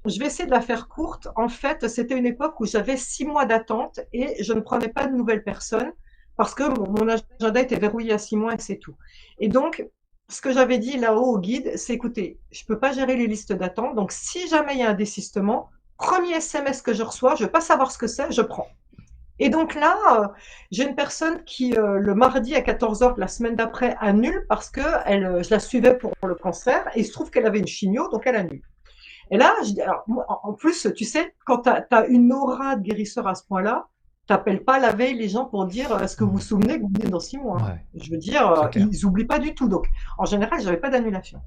je vais essayer de la faire courte. En fait, c'était une époque où j'avais 6 mois d'attente et je ne prenais pas de nouvelles personnes parce que mon agenda était verrouillé à 6 mois et c'est tout. Et donc, ce que j'avais dit là-haut au guide, c'est écoutez, je ne peux pas gérer les listes d'attente. Donc, si jamais il y a un désistement, premier SMS que je reçois, je ne veux pas savoir ce que c'est, je prends. Et donc là, j'ai une personne qui, le mardi à 14h la semaine d'après, annule parce que je la suivais pour le cancer et il se trouve qu'elle avait une chimio, donc elle annule. Et là, alors, en plus, tu sais, quand tu as une aura de guérisseur à ce point-là, t'appelles pas la veille les gens pour dire est-ce que vous vous souvenez que vous venez dans 6 mois, hein. Ouais, Je veux dire, c'est clair. ils oublient pas du tout. Donc, en général, j'avais pas d'annulation.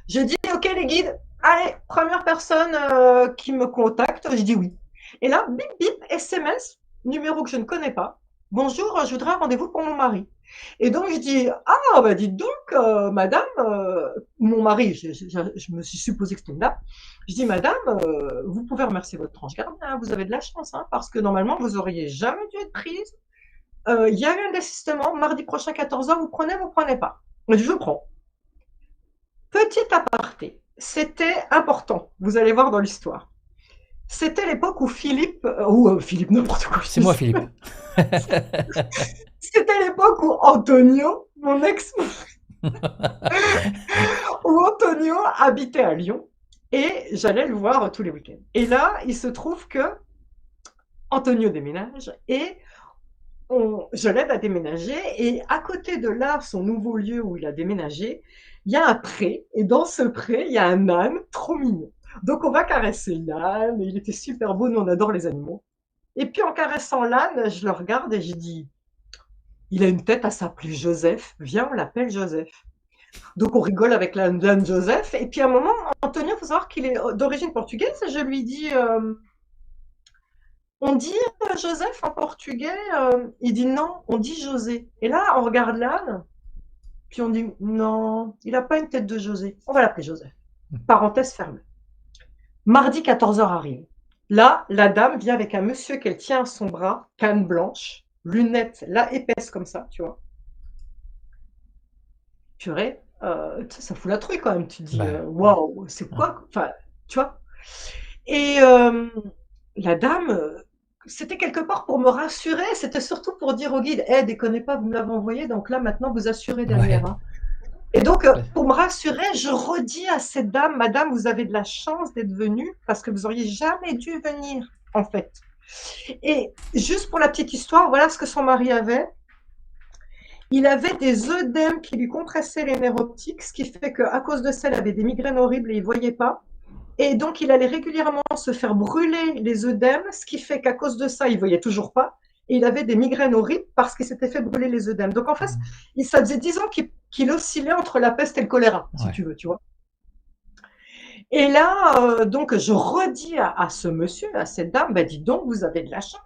Je dis ok les guides, allez, première personne qui me contacte, je dis oui. Et là, bip bip, SMS, numéro que je ne connais pas. Bonjour, je voudrais un rendez-vous pour mon mari. Et donc je dis ah bah dites donc madame, mon mari, je me suis supposé que c'était une dame. Je dis madame, vous pouvez remercier votre ange gardien, hein, vous avez de la chance, hein, parce que normalement vous auriez jamais dû être prise. Il y a eu un désistement, mardi prochain 14h, vous prenez pas. Je prends. Petit aparté, c'était important, vous allez voir dans l'histoire. C'était l'époque où Philippe, n'importe quoi, C'est moi, Philippe. c'était l'époque où Antonio, mon ex, où Antonio habitait à Lyon et j'allais le voir tous les week-ends. Et là, il se trouve que Antonio déménage et je l'aide à déménager et à côté de là, son nouveau lieu où il a déménagé, il y a un pré et dans ce pré, il y a un âne trop mignon. Donc on va caresser l'âne, il était super beau, nous on adore les animaux. Et puis en caressant l'âne, je le regarde et je dis, il a une tête à s'appeler Joseph, viens on l'appelle Joseph. Donc on rigole avec l'âne Joseph et puis à un moment, Antonio, il faut savoir qu'il est d'origine portugaise et je lui dis, on dit Joseph en portugais, il dit non, on dit José. Et là on regarde l'âne, puis on dit non, il n'a pas une tête de José, on va l'appeler Joseph. Parenthèse fermée. Mardi 14h arrive. Là, la dame vient avec un monsieur qu'elle tient à son bras, canne blanche, lunettes là épaisses comme ça, tu vois. Purée, ça fout la trouille quand même. Tu te dis Bah, waouh, c'est ouais. quoi? Enfin, tu vois. Et la dame, c'était quelque part pour me rassurer. C'était surtout pour dire au guide, déconnez pas, vous me l'avez envoyé, donc là maintenant vous assurez derrière, Ouais. hein. Et donc, pour me rassurer, je redis à cette dame, madame, vous avez de la chance d'être venue parce que vous auriez jamais dû venir, en fait. Et juste pour la petite histoire, voilà ce que son mari avait. Il avait des œdèmes qui lui compressaient les nerfs optiques, ce qui fait qu'à cause de ça, il avait des migraines horribles et il ne voyait pas. Et donc, il allait régulièrement se faire brûler les œdèmes, ce qui fait qu'à cause de ça, il ne voyait toujours pas. Et il avait des migraines horribles parce qu'il s'était fait brûler les œdèmes. Donc, en fait, ça faisait 10 ans qu'il oscillait entre la peste et le choléra, si Ouais. tu veux, tu vois. Et là, donc, je redis à ce monsieur, à cette dame, bah, dis donc, vous avez de la chance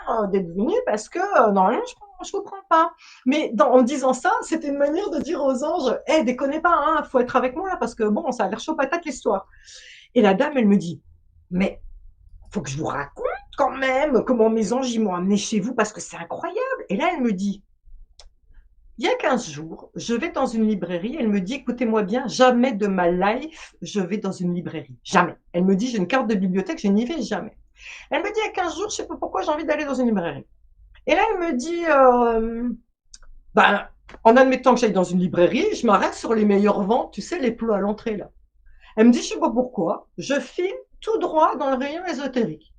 hein, d'être venu parce que normalement, je ne vous prends pas. Mais en disant ça, c'était une manière de dire aux anges, déconnez pas, hein, faut être avec moi là parce que bon, ça a l'air chaud patate l'histoire. Et la dame, elle me dit, mais faut que je vous raconte quand même comment mes anges m'ont amené chez vous parce que c'est incroyable. Et là, elle me dit, il y a 15 jours, je vais dans une librairie. Elle me dit, écoutez-moi bien, jamais de ma life, je vais dans une librairie. Jamais. Elle me dit, j'ai une carte de bibliothèque, je n'y vais jamais. Elle me dit, il y a 15 jours, je ne sais pas pourquoi j'ai envie d'aller dans une librairie. Et là, elle me dit, ben, en admettant que j'aille dans une librairie, je m'arrête sur les meilleures ventes, tu sais, les plots à l'entrée, là. Elle me dit, je ne sais pas pourquoi, je file tout droit dans le rayon ésotérique.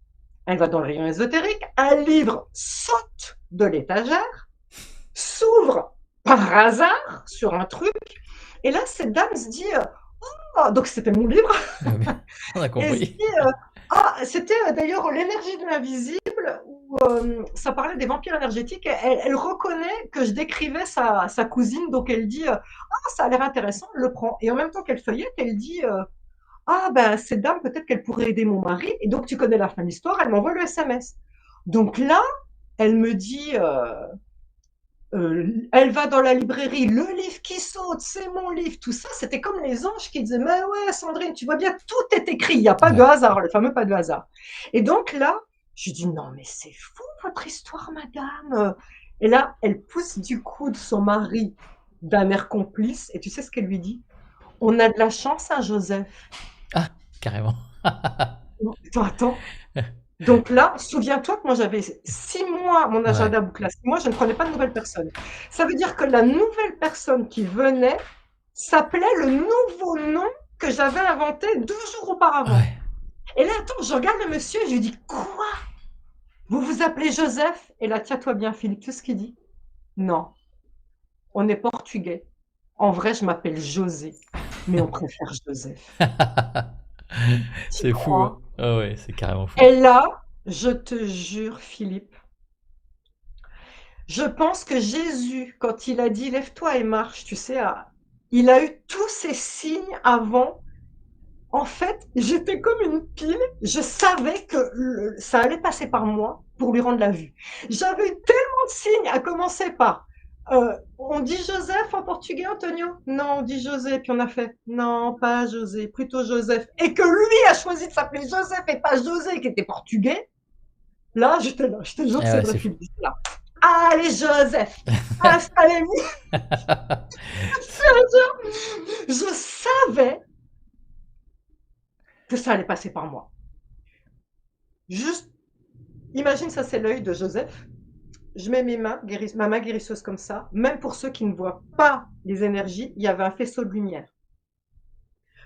Elle va dans le rayon ésotérique, un livre saute de l'étagère, s'ouvre par hasard sur un truc, et là, cette dame se dit, oh, donc c'était mon livre, On a et elle se compris. dit, c'était d'ailleurs l'énergie de l'invisible, où ça parlait des vampires énergétiques, elle reconnaît que je décrivais sa cousine, donc elle dit, ça a l'air intéressant, elle le prend, et en même temps qu'elle feuillette, elle dit, ben cette dame, peut-être qu'elle pourrait aider mon mari, et donc tu connais la fin de l'histoire, elle m'envoie le SMS. Donc là, elle me dit, Elle va dans la librairie, le livre qui saute, c'est mon livre, tout ça, c'était comme les anges qui disaient, mais ouais, Sandrine, tu vois bien, tout est écrit, il n'y a pas de Ouais. hasard, le fameux pas de hasard. Et donc là, je dis, non, mais c'est fou votre histoire, madame. Et là, elle pousse du coude son mari d'un air complice, et tu sais ce qu'elle lui dit? On a de la chance, hein, Joseph. Ah, carrément. Attends. Donc là, souviens-toi que moi j'avais 6 mois, mon Ouais. agenda bouclé à 6 mois, je ne prenais pas de nouvelles personnes. Ça veut dire que la nouvelle personne qui venait s'appelait le nouveau nom que j'avais inventé 2 jours auparavant. Ouais. Et là, attends, je regarde le monsieur, je lui dis, quoi? Vous vous appelez Joseph? Et là, tiens-toi bien, Philippe, tout ce qu'il dit. Non, on est portugais. En vrai, je m'appelle José, mais on préfère Joseph. Tu C'est fou, hein? crois? Ah ouais, c'est carrément fou. Et là, je te jure, Philippe, je pense que Jésus, quand il a dit lève-toi et marche, tu sais, il a eu tous ces signes avant. En fait, j'étais comme une pile. Je savais que ça allait passer par moi pour lui rendre la vue. J'avais eu tellement de signes, à commencer par on dit Joseph en portugais, Antonio? Non, on dit José. Puis on a fait non, pas José, plutôt Joseph. Et que lui a choisi de s'appeler Joseph et pas José, qui était portugais. Là, j'étais là. Je te jure que Ah c'est ouais, vrai, c'est fou. Philippe. Là. Allez, Joseph, installez-vous. Je savais que ça allait passer par moi. Juste, imagine ça, c'est l'œil de Joseph. Je mets ma main guérisseuse comme ça. Même pour ceux qui ne voient pas les énergies, il y avait un faisceau de lumière.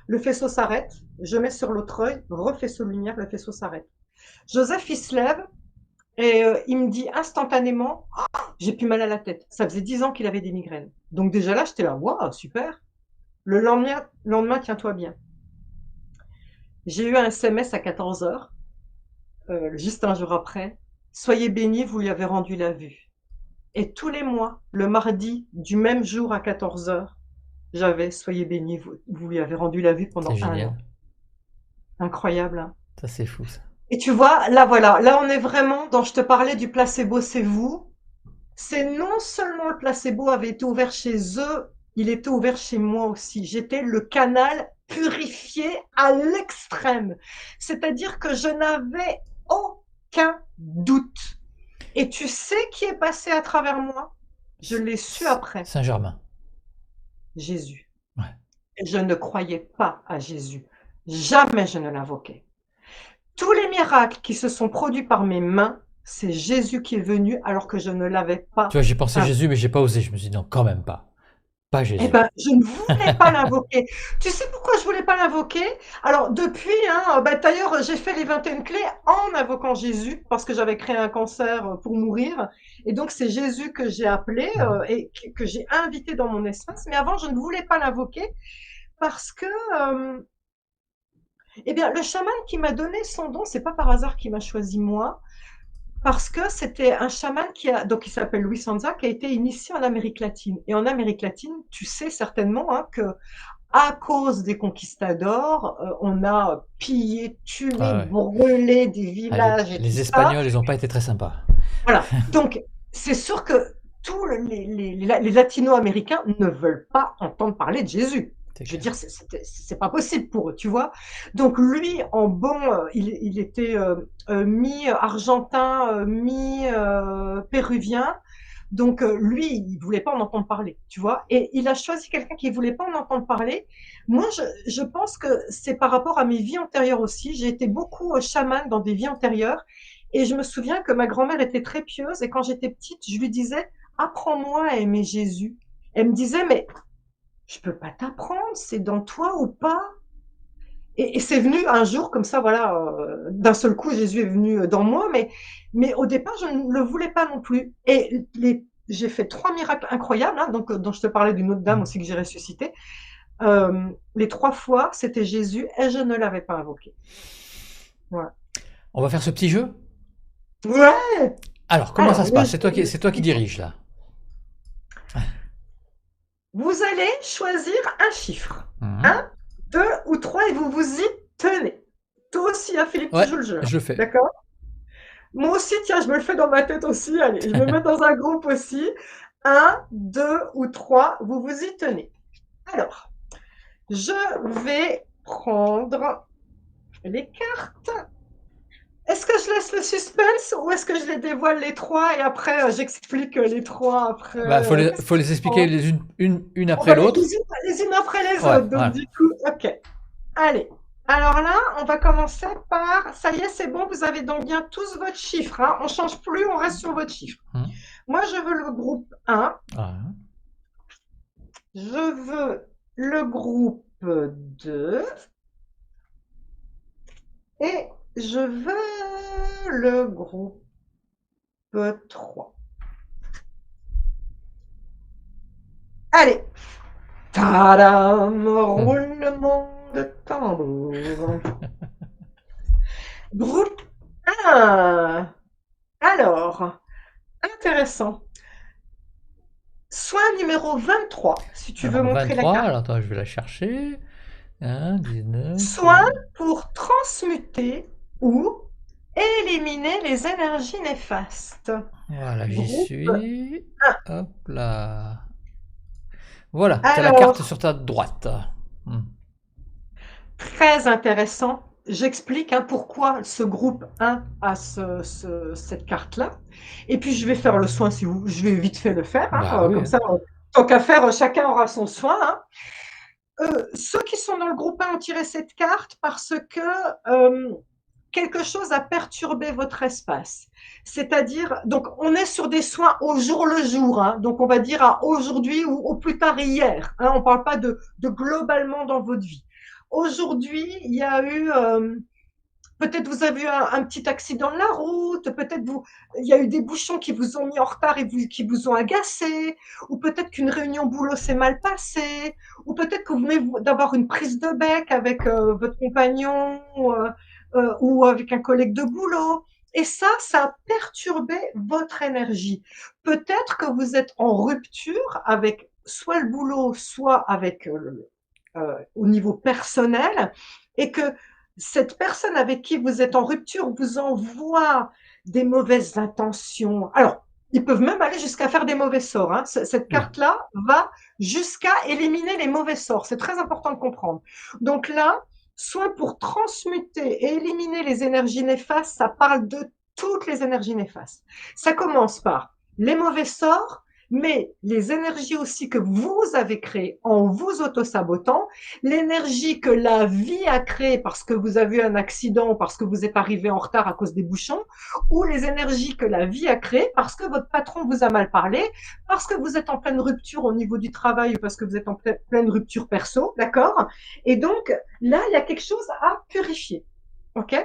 Le faisceau s'arrête, je mets sur l'autre œil, refaisceau de lumière, le faisceau s'arrête. Joseph, il se lève et il me dit instantanément, oh, j'ai plus mal à la tête. Ça faisait 10 ans qu'il avait des migraines. Donc déjà là, j'étais là, waouh, super. Le lendemain, tiens-toi bien. J'ai eu un SMS à 14 heures, juste un jour après. Soyez bénis, vous lui avez rendu la vue. Et tous les mois, le mardi du même jour à 14 heures, j'avais soyez bénis, vous lui avez rendu la vue C'est pendant un an. génial. Incroyable, hein? Ça, c'est fou, ça. Et tu vois, là voilà, là on est vraiment dans, je te parlais du placebo, c'est vous. C'est non seulement le placebo avait été ouvert chez eux, il était ouvert chez moi aussi. J'étais le canal purifié à l'extrême. C'est-à-dire que je n'avais aucun doute. Et tu sais qui est passé à travers moi? Je l'ai su après. Saint-Germain. Jésus. Ouais. Et je ne croyais pas à Jésus. Jamais je ne l'invoquais. Tous les miracles qui se sont produits par mes mains, c'est Jésus qui est venu alors que je ne l'avais Tu pas vois, j'ai pensé invoqué. Jésus, mais j'ai pas osé. Je me suis dit non, quand même pas. Pas Eh Jésus. ben, je ne voulais pas l'invoquer. Tu sais pourquoi je voulais pas l'invoquer? Alors depuis, hein, bah, d'ailleurs, j'ai fait les 21 clés en invoquant Jésus parce que j'avais créé un cancer pour mourir. Et donc c'est Jésus que j'ai appelé et que j'ai invité dans mon espace. Mais avant, je ne voulais pas l'invoquer parce que, eh bien, le chaman qui m'a donné son don, c'est pas par hasard qu'il m'a choisi moi. Parce que c'était un chaman donc il s'appelle Luis Sanza, qui a été initié en Amérique latine. Et en Amérique latine, tu sais certainement hein, que à cause des conquistadors, on a pillé, tué, Ah ouais. brûlé des Ah, villages et tout les ça. Espagnols, ils ont pas été très sympas. Voilà. Donc, c'est sûr que tous les latino-américains ne veulent pas entendre parler de Jésus. C'est Je veux clair. dire, c'est pas possible pour eux, tu vois. Donc lui, en bon, il était mi-argentin, mi-péruvien. Donc lui, il voulait pas en entendre parler, tu vois. Et il a choisi quelqu'un qui voulait pas en entendre parler. Moi, je pense que c'est par rapport à mes vies antérieures aussi. J'ai été beaucoup chaman dans des vies antérieures. Et je me souviens que ma grand-mère était très pieuse. Et quand j'étais petite, je lui disais, apprends-moi à aimer Jésus. Elle me disait, mais je peux pas t'apprendre, c'est dans toi ou pas. Et c'est venu un jour comme ça, voilà, d'un seul coup, Jésus est venu dans moi, mais au départ, je ne le voulais pas non plus. Et j'ai fait 3 miracles incroyables, hein, donc, dont je te parlais d'une autre dame aussi que j'ai ressuscitée. Les 3 fois, c'était Jésus et je ne l'avais pas invoqué. Ouais. On va faire ce petit jeu? Ouais. Alors, comment ça Alors, se passe? C'est toi qui dirige là. vous allez choisir un chiffre. Mhm. 1, 2 ou 3 et vous vous y tenez. Toi aussi, hein, Philippe, tu Ouais, joues le jeu. je le fais. D'accord? Moi aussi, tiens, je me le fais dans ma tête aussi. Allez, je me mets dans un groupe aussi. 1, 2 ou 3, vous vous y tenez. Alors, je vais prendre les cartes. Est-ce que je laisse le suspense ou est-ce que je les dévoile les trois et après j'explique les trois après Bah, qu'est-ce faut que tu les expliquer penses? les une On après va l'autre. les unes après les Ouais, autres. Donc voilà. du coup, ok. Allez. Alors là, on va commencer par. Ça y est, c'est bon, vous avez donc bien tous votre chiffre. Hein. On ne change plus, on reste sur votre chiffre. Hmm. Moi, je veux le groupe 1. Voilà. Je veux le groupe 2. Et je veux le groupe 3. Allez. Tadam! Hmm. Roulement de tambour. Groupe 1. Alors, intéressant. Soin numéro 23, si tu veux Alors montrer la 23, carte. alors attends, je vais la chercher. 19. Soin pour transmuter ou éliminer les énergies néfastes. Voilà, j'y Groupe suis. 1. Hop là. Voilà, tu as la carte Alors, sur ta droite. Hmm. très intéressant. J'explique pourquoi ce groupe 1 a cette carte-là. Et puis, je vais faire le soin si vous. Je vais vite fait le faire. Bah oui, Comme hein. ça, tant qu'à faire, chacun aura son soin. Ceux qui sont dans le groupe 1 ont tiré cette carte parce que quelque chose a perturbé votre espace. C'est-à-dire, donc, on est sur des soins au jour le jour. Donc, on va dire à aujourd'hui ou au plus tard hier. On ne parle pas de globalement dans votre vie. Aujourd'hui, il y a eu, peut-être vous avez eu un petit accident de la route, peut-être il y a eu des bouchons qui vous ont mis en retard et qui vous ont agacé, ou peut-être qu'une réunion boulot s'est mal passée, ou peut-être que vous venez d'avoir une prise de bec avec votre compagnon ou avec un collègue de boulot. Et ça a perturbé votre énergie. Peut-être que vous êtes en rupture avec soit le boulot, soit avec au niveau personnel, et que cette personne avec qui vous êtes en rupture vous envoie des mauvaises intentions. Alors, ils peuvent même aller jusqu'à faire des mauvais sorts. Cette Oula. carte-là va jusqu'à éliminer les mauvais sorts. C'est très important de comprendre. Donc là, soit pour transmuter et éliminer les énergies néfastes, ça parle de toutes les énergies néfastes. Ça commence par les mauvais sorts, mais les énergies aussi que vous avez créées en vous auto-sabotant, l'énergie que la vie a créée parce que vous avez eu un accident, parce que vous êtes arrivé en retard à cause des bouchons, ou les énergies que la vie a créées parce que votre patron vous a mal parlé, parce que vous êtes en pleine rupture au niveau du travail ou parce que vous êtes en pleine rupture perso, d'accord? Et donc, là, il y a quelque chose à purifier, ok?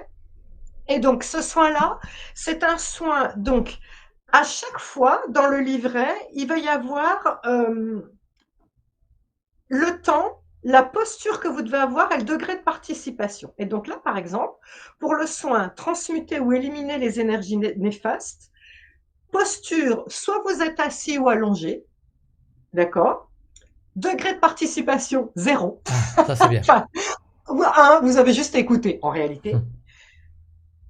Et donc, ce soin-là, c'est un soin, donc, à chaque fois, dans le livret, il va y avoir le temps, la posture que vous devez avoir et le degré de participation. Et donc là, par exemple, pour le soin, transmuter ou éliminer les énergies néfastes, posture, soit vous êtes assis ou allongé, d'accord? Degré de participation, 0. Ah, ça c'est bien. Enfin, 1, vous avez juste écouté, en réalité. Hmm.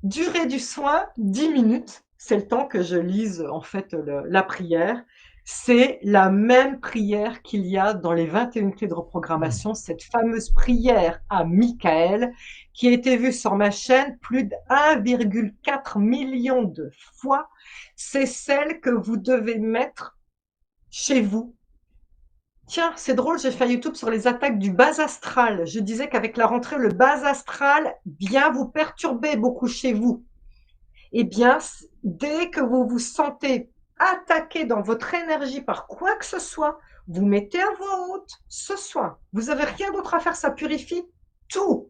Durée du soin, 10 minutes. C'est le temps que je lise en fait la prière. C'est la même prière qu'il y a dans les 21 clés de Hmm. reprogrammation, cette fameuse prière à Michael qui a été vue sur ma chaîne plus de 1,4 million de fois. C'est celle que vous devez mettre chez vous. Tiens, c'est drôle, j'ai fait YouTube sur les attaques du bas astral. Je disais qu'avec la rentrée, le bas astral vient vous perturber beaucoup chez vous. Eh bien, dès que vous vous sentez attaqué dans votre énergie par quoi que ce soit, vous mettez à voix haute ce soin. Vous n'avez rien d'autre à faire, ça purifie tout.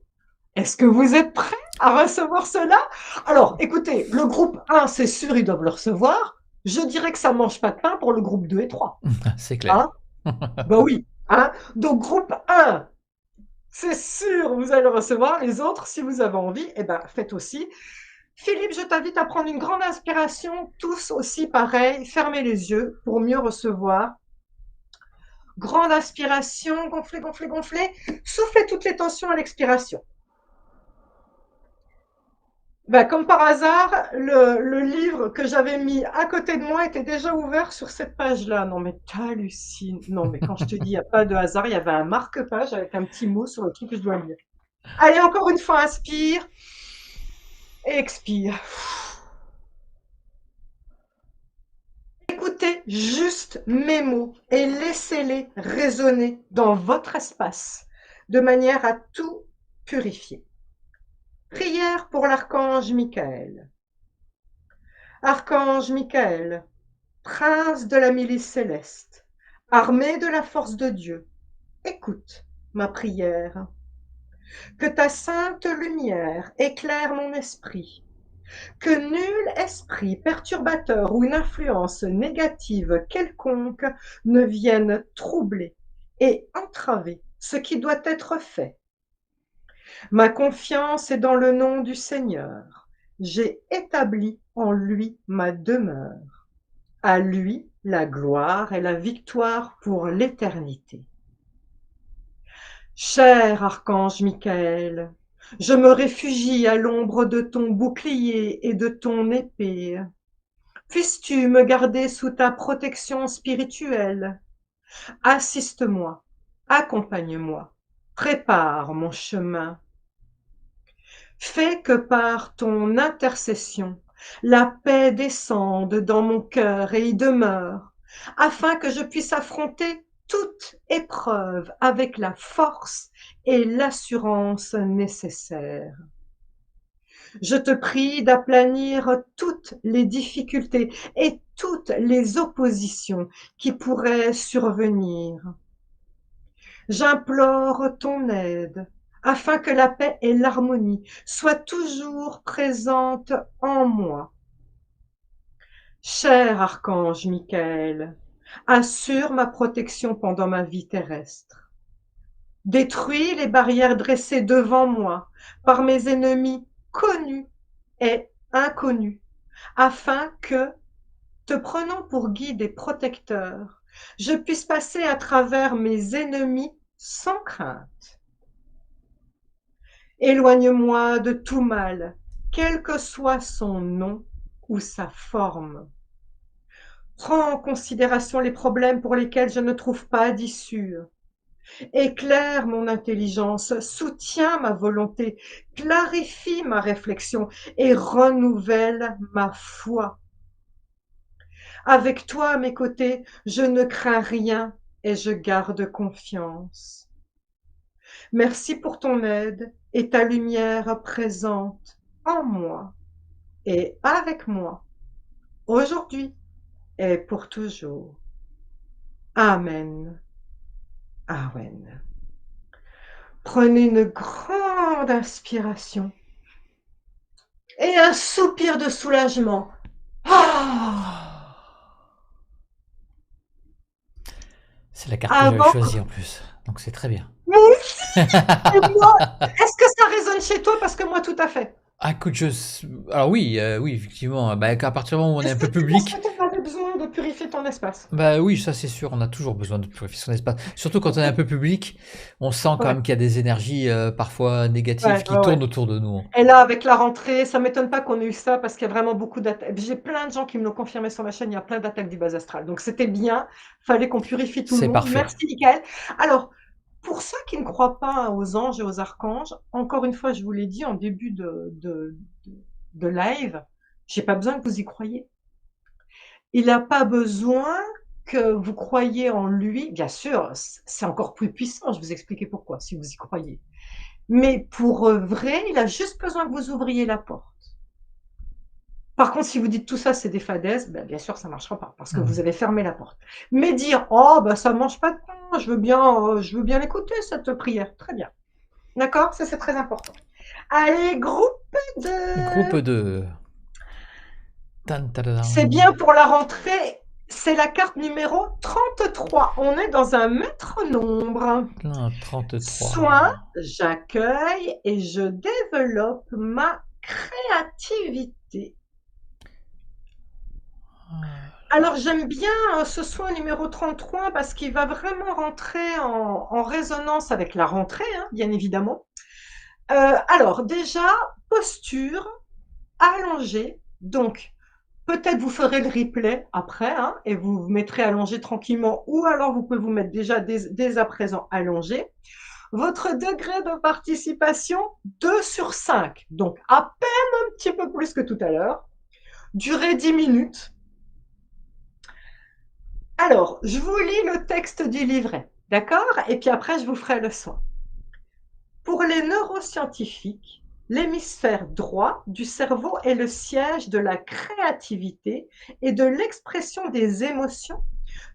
Est-ce que vous êtes prêts à recevoir cela? Alors, écoutez, le groupe 1, c'est sûr, ils doivent le recevoir. Je dirais que ça ne mange pas de pain pour le groupe 2 et 3. C'est clair. Hein? Ben oui. Donc, groupe 1, c'est sûr, vous allez le recevoir. Les autres, si vous avez envie, eh ben, faites aussi. Philippe, je t'invite à prendre une grande inspiration, tous aussi pareil, fermez les yeux pour mieux recevoir. Grande inspiration, gonflez, gonflez, gonflez, soufflez toutes les tensions à l'expiration. Bah, comme par hasard, le livre que j'avais mis à côté de moi était déjà ouvert sur cette page-là. Non, mais t'hallucines. Non, mais quand je te dis, il n'y a pas de hasard, il y avait un marque-page avec un petit mot sur le truc que je dois lire. Allez, encore une fois, inspire et expire. Écoutez juste mes mots et laissez-les résonner dans votre espace de manière à tout purifier. Prière pour l'archange Michael. Archange Michael, prince de la milice céleste, armée de la force de Dieu, écoute ma prière. Que ta sainte lumière éclaire mon esprit, que nul esprit perturbateur ou une influence négative quelconque ne vienne troubler et entraver ce qui doit être fait. Ma confiance est dans le nom du Seigneur. J'ai établi en lui ma demeure. À lui la gloire et la victoire pour l'éternité. Cher archange Michael, je me réfugie à l'ombre de ton bouclier et de ton épée. Puisses-tu me garder sous ta protection spirituelle? Assiste-moi, accompagne-moi, prépare mon chemin. Fais que par ton intercession, la paix descende dans mon cœur et y demeure, afin que je puisse affronter toute épreuve avec la force et l'assurance nécessaires. Je te prie d'aplanir toutes les difficultés et toutes les oppositions qui pourraient survenir. J'implore ton aide afin que la paix et l'harmonie soient toujours présentes en moi. Cher archange Michael, assure ma protection pendant ma vie terrestre. Détruis les barrières dressées devant moi par mes ennemis connus et inconnus, afin que, te prenant pour guide et protecteur, je puisse passer à travers mes ennemis sans crainte. Éloigne-moi de tout mal, quel que soit son nom ou sa forme. Prends en considération les problèmes pour lesquels je ne trouve pas d'issue. Éclaire mon intelligence, soutiens ma volonté, clarifie ma réflexion et renouvelle ma foi. Avec toi à mes côtés, je ne crains rien et je garde confiance. Merci pour ton aide et ta lumière présente en moi et avec moi, aujourd'hui et pour toujours. Amen. Amen. Prenez une grande inspiration et un soupir de soulagement. Ah! C'est la carte que j'avais Avant choisie en plus, donc c'est très bien. Moi aussi. Et moi, est-ce que ça résonne chez toi? Parce que moi, tout à fait. Ah, écoute, alors oui, oui, effectivement, bah, à partir du moment où on est Est-ce un que peu tu penses public, que tu avais besoin de purifier ton espace? bah oui, ça c'est sûr, on a toujours besoin de purifier son espace. Surtout quand on est un peu public, on sent quand Ouais, même qu'il y a des énergies parfois négatives ouais, qui ouais, ouais. tournent autour de nous. Et là, avec la rentrée, ça m'étonne pas qu'on ait eu ça parce qu'il y a vraiment beaucoup d'attaques. J'ai plein de gens qui me l'ont confirmé sur ma chaîne, il y a plein d'attaques du bas astral. Donc c'était bien, fallait qu'on purifie tout le C'est monde. parfait. Merci Michael. Alors, pour ceux qui ne croient pas aux anges et aux archanges, encore une fois, je vous l'ai dit en début de live, j'ai pas besoin que vous y croyiez. Il n'a pas besoin que vous croyiez en lui. Bien sûr, c'est encore plus puissant, je vais vous expliquer pourquoi, si vous y croyez. Mais pour vrai, il a juste besoin que vous ouvriez la porte. Par contre, si vous dites tout ça, c'est des fadaises, ben, bien sûr, ça ne marchera pas, parce que vous avez fermé la porte. Mais dire, oh, ben, ça ne mange pas de pain, je veux bien l'écouter, cette prière. Très bien. D'accord? Ça, c'est très important. Allez, groupe Groupe de... de... Tan, C'est tadadam. bien pour la rentrée. C'est la carte numéro 33. On est dans un maître nombre. Non, 33. Soin, j'accueille et je développe ma créativité. Alors j'aime bien ce soin numéro 33 parce qu'il va vraiment rentrer en résonance avec la rentrée, hein, bien évidemment. Alors déjà, posture, allongé. Donc, peut-être vous ferez le replay après, hein, et vous vous mettrez allongé tranquillement, ou alors vous pouvez vous mettre déjà dès à présent allongé. Votre degré de participation, 2 sur 5. Donc, à peine un petit peu plus que tout à l'heure. Durée 10 minutes. Alors, je vous lis le texte du livret, d'accord? Et puis après, je vous ferai le soin. Pour les neuroscientifiques, l'hémisphère droit du cerveau est le siège de la créativité et de l'expression des émotions,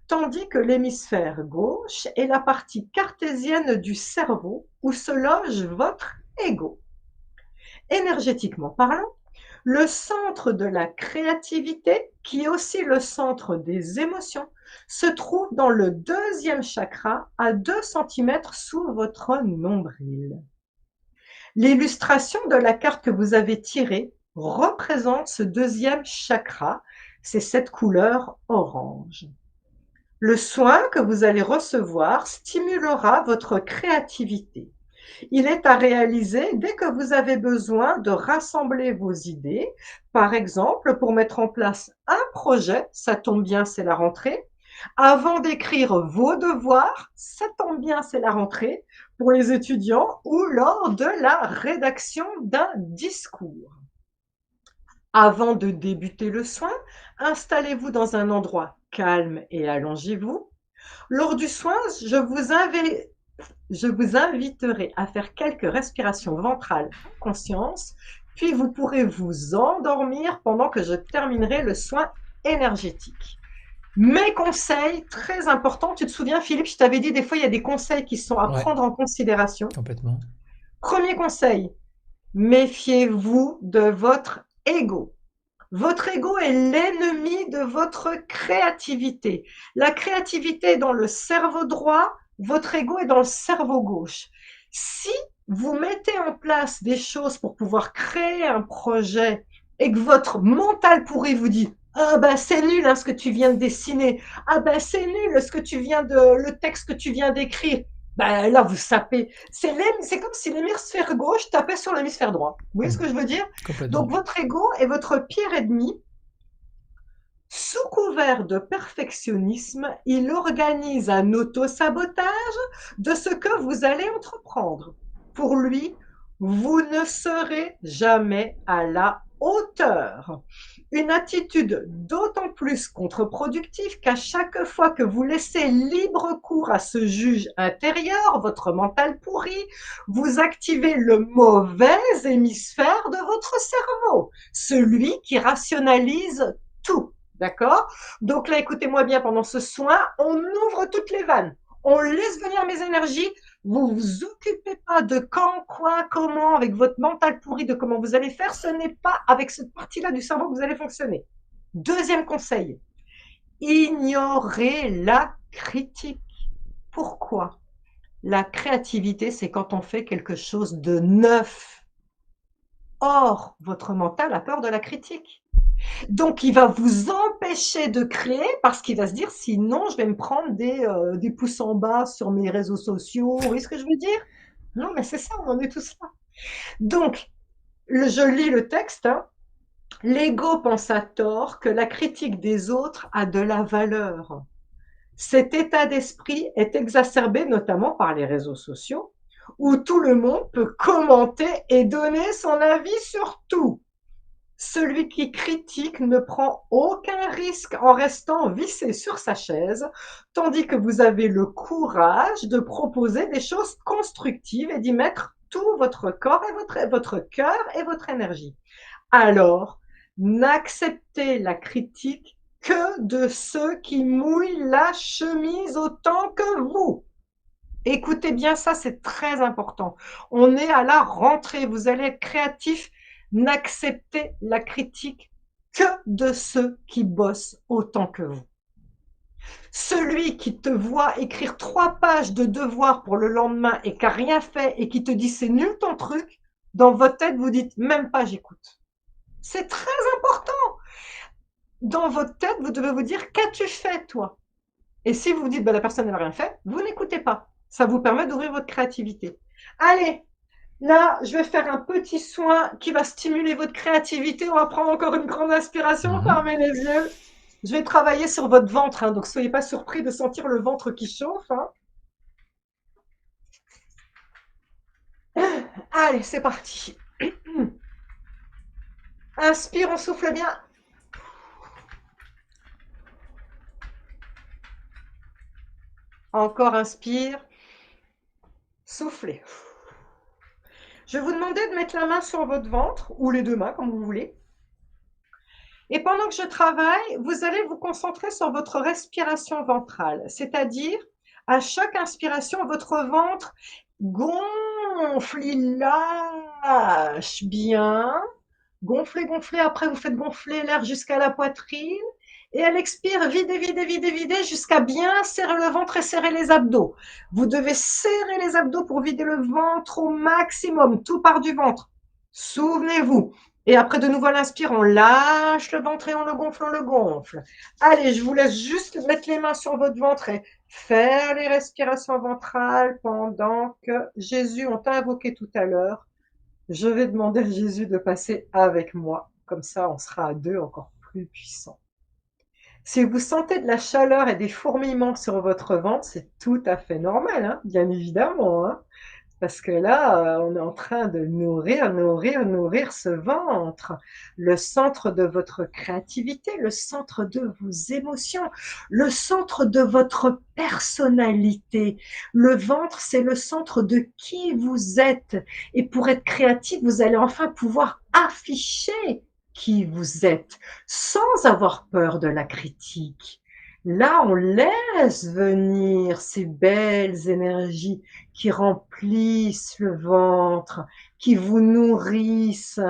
tandis que l'hémisphère gauche est la partie cartésienne du cerveau où se loge votre ego. Énergétiquement parlant, le centre de la créativité, qui est aussi le centre des émotions, se trouve dans le deuxième chakra à 2 centimètres sous votre nombril. L'illustration de la carte que vous avez tirée représente ce deuxième chakra, c'est cette couleur orange. Le soin que vous allez recevoir stimulera votre créativité. Il est à réaliser dès que vous avez besoin de rassembler vos idées, par exemple pour mettre en place un projet, ça tombe bien, c'est la rentrée, avant d'écrire vos devoirs, ça tombe bien, c'est la rentrée, pour les étudiants, ou lors de la rédaction d'un discours. Avant de débuter le soin, installez-vous dans un endroit calme et allongez-vous. Lors du soin, je vous inviterai à faire quelques respirations ventrales en conscience, puis vous pourrez vous endormir pendant que je terminerai le soin énergétique. Mes conseils, très importants, tu te souviens Philippe, je t'avais dit des fois il y a des conseils qui sont à Ouais, prendre en considération. complètement. Premier conseil, méfiez-vous de votre ego. Votre ego est l'ennemi de votre créativité. La créativité est dans le cerveau droit, votre ego est dans le cerveau gauche. Si vous mettez en place des choses pour pouvoir créer un projet et que votre mental pourri vous dit ah ben c'est nul hein, ce que tu viens de dessiner, ah ben c'est nul le texte que tu viens d'écrire, ben là vous sapez. C'est comme si l'hémisphère gauche tapait sur l'hémisphère droit. Vous voyez ce que je veux dire? Complètement. Donc votre ego est votre pire ennemi. Sous couvert de perfectionnisme, il organise un autosabotage de ce que vous allez entreprendre. Pour lui, vous ne serez jamais à la hauteur. Une attitude d'autant plus contre-productive qu'à chaque fois que vous laissez libre cours à ce juge intérieur, votre mental pourri, vous activez le mauvais hémisphère de votre cerveau, celui qui rationalise tout. D'accord? Donc là, écoutez-moi bien, pendant ce soin, on ouvre toutes les vannes. On laisse venir mes énergies. Vous vous occupez pas de quand, quoi, comment, avec votre mental pourri de comment vous allez faire. Ce n'est pas avec cette partie-là du cerveau que vous allez fonctionner. Deuxième conseil, ignorez la critique. Pourquoi? La créativité, c'est quand on fait quelque chose de neuf. Or, votre mental a peur de la critique. Donc, il va vous empêcher de créer parce qu'il va se dire sinon, je vais me prendre des pouces en bas sur mes réseaux sociaux. Vous voyez ce que je veux dire? Non, mais c'est ça, on en est tous là. Donc, je lis le texte. Hein. L'ego pense à tort que la critique des autres a de la valeur. Cet état d'esprit est exacerbé notamment par les réseaux sociaux où tout le monde peut commenter et donner son avis sur tout. Celui qui critique ne prend aucun risque en restant vissé sur sa chaise, tandis que vous avez le courage de proposer des choses constructives et d'y mettre tout votre corps et votre cœur et votre énergie. Alors, n'acceptez la critique que de ceux qui mouillent la chemise autant que vous. Écoutez bien ça, c'est très important. On est à la rentrée, vous allez être créatif. N'acceptez la critique que de ceux qui bossent autant que vous. Celui qui te voit écrire 3 pages de devoirs pour le lendemain et qui n'a rien fait et qui te dit c'est nul ton truc, dans votre tête, vous dites même pas j'écoute. C'est très important. Dans votre tête, vous devez vous dire qu'as-tu fait toi? Et si vous vous dites la personne n'a rien fait, vous n'écoutez pas. Ça vous permet d'ouvrir votre créativité. Allez, Là, je vais faire un petit soin qui va stimuler votre créativité. On va prendre encore une grande inspiration, Mhm. fermez les yeux. Je vais travailler sur votre ventre, hein, donc soyez pas surpris de sentir le ventre qui chauffe, hein. Allez, c'est parti. Inspire, on souffle bien. Encore inspire. Soufflez. Je vais vous demander de mettre la main sur votre ventre, ou les deux mains, comme vous voulez. Et pendant que je travaille, vous allez vous concentrer sur votre respiration ventrale, c'est-à-dire à chaque inspiration, votre ventre gonfle, il lâche bien. Gonflez, gonflez, après vous faites gonfler l'air jusqu'à la poitrine. Et elle expire, videz, videz, videz, videz, jusqu'à bien serrer le ventre et serrer les abdos. Vous devez serrer les abdos pour vider le ventre au maximum, tout part du ventre. Souvenez-vous. Et après, de nouveau, à l'inspire, on lâche le ventre et on le gonfle, on le gonfle. Allez, je vous laisse juste mettre les mains sur votre ventre et faire les respirations ventrales pendant que Jésus, on t'a invoqué tout à l'heure. Je vais demander à Jésus de passer avec moi. Comme ça, on sera à deux encore plus puissants. Si vous sentez de la chaleur et des fourmillements sur votre ventre, c'est tout à fait normal, hein, bien évidemment, hein, parce que là, on est en train de nourrir, nourrir, nourrir ce ventre, le centre de votre créativité, le centre de vos émotions, le centre de votre personnalité. Le ventre, c'est le centre de qui vous êtes. Et pour être créatif, vous allez enfin pouvoir afficher qui vous êtes sans avoir peur de la critique. Là, on laisse venir ces belles énergies qui remplissent le ventre, qui vous nourrissent.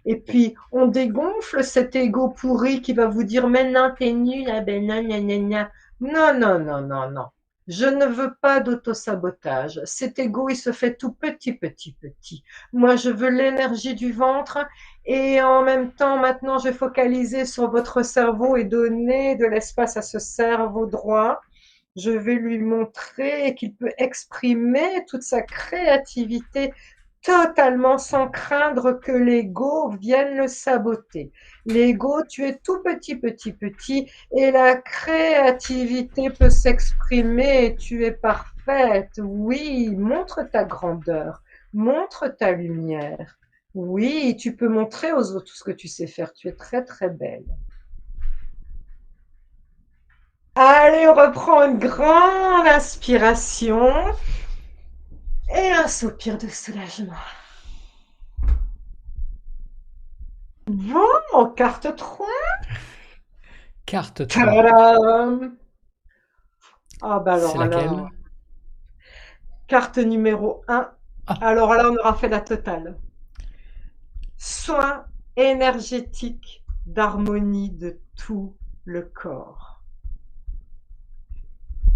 Et puis, on dégonfle cet ego pourri qui va vous dire, mais non, t'es nul, ah ben non, non, non, non. Non, non, non, non, non. Je ne veux pas d'autosabotage. Cet ego, il se fait tout petit, petit, petit. Moi, je veux l'énergie du ventre et en même temps, maintenant, je vais focaliser sur votre cerveau et donner de l'espace à ce cerveau droit. Je vais lui montrer qu'il peut exprimer toute sa créativité totalement sans craindre que l'ego vienne le saboter. L'ego, tu es tout petit, petit, petit, et la créativité peut s'exprimer et tu es parfaite. Oui, montre ta grandeur, montre ta lumière. Oui, tu peux montrer aux autres tout ce que tu sais faire. Tu es très, très belle. Allez, on reprend une grande inspiration et un soupir de soulagement. Bon, carte 3. Carte 3. Tadam! Ah bah C'est alors là, laquelle? carte numéro 1. Ah, Alors là, on aura fait la totale. Soin énergétique d'harmonie de tout le corps.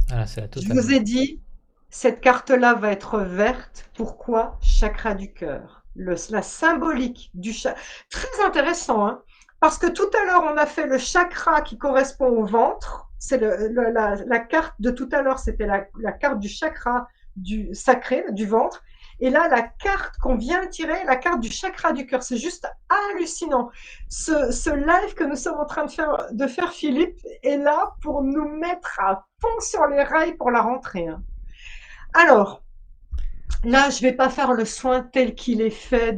voilà, c'est la Je totale. vous ai dit, cette carte-là va être verte. Pourquoi? Chakra du cœur. La symbolique du chakra. Très intéressant, hein, parce que tout à l'heure, on a fait le chakra qui correspond au ventre. C'est la carte de tout à l'heure, c'était la carte du chakra du sacré, du ventre. Et là, la carte qu'on vient de tirer, la carte du chakra du cœur. C'est juste hallucinant. Ce live que nous sommes en train de faire, Philippe, est là pour nous mettre à fond sur les rails pour la rentrée, hein. Alors, là, je ne vais pas faire le soin tel qu'il est fait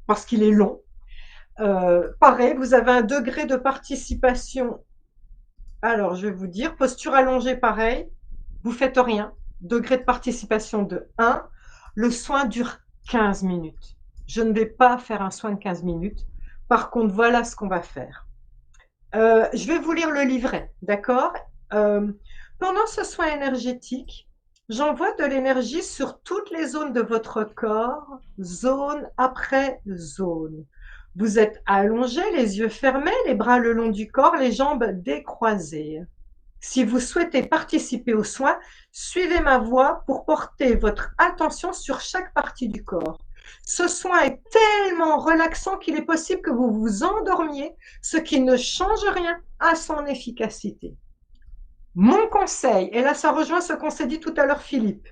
parce qu'il est long. Pareil, vous avez un degré de participation. Alors, je vais vous dire, posture allongée, pareil. Vous faites rien. Degré de participation de 1. Le soin dure 15 minutes. Je ne vais pas faire un soin de 15 minutes. Par contre, voilà ce qu'on va faire. Je vais vous lire le livret, d'accord? Euh, Pendant ce soin énergétique, j'envoie de l'énergie sur toutes les zones de votre corps, zone après zone. Vous êtes allongé, les yeux fermés, les bras le long du corps, les jambes décroisées. Si vous souhaitez participer aux soins, suivez ma voix pour porter votre attention sur chaque partie du corps. Ce soin est tellement relaxant qu'il est possible que vous vous endormiez, ce qui ne change rien à son efficacité. Mon conseil, et là ça rejoint ce qu'on s'est dit tout à l'heure Philippe,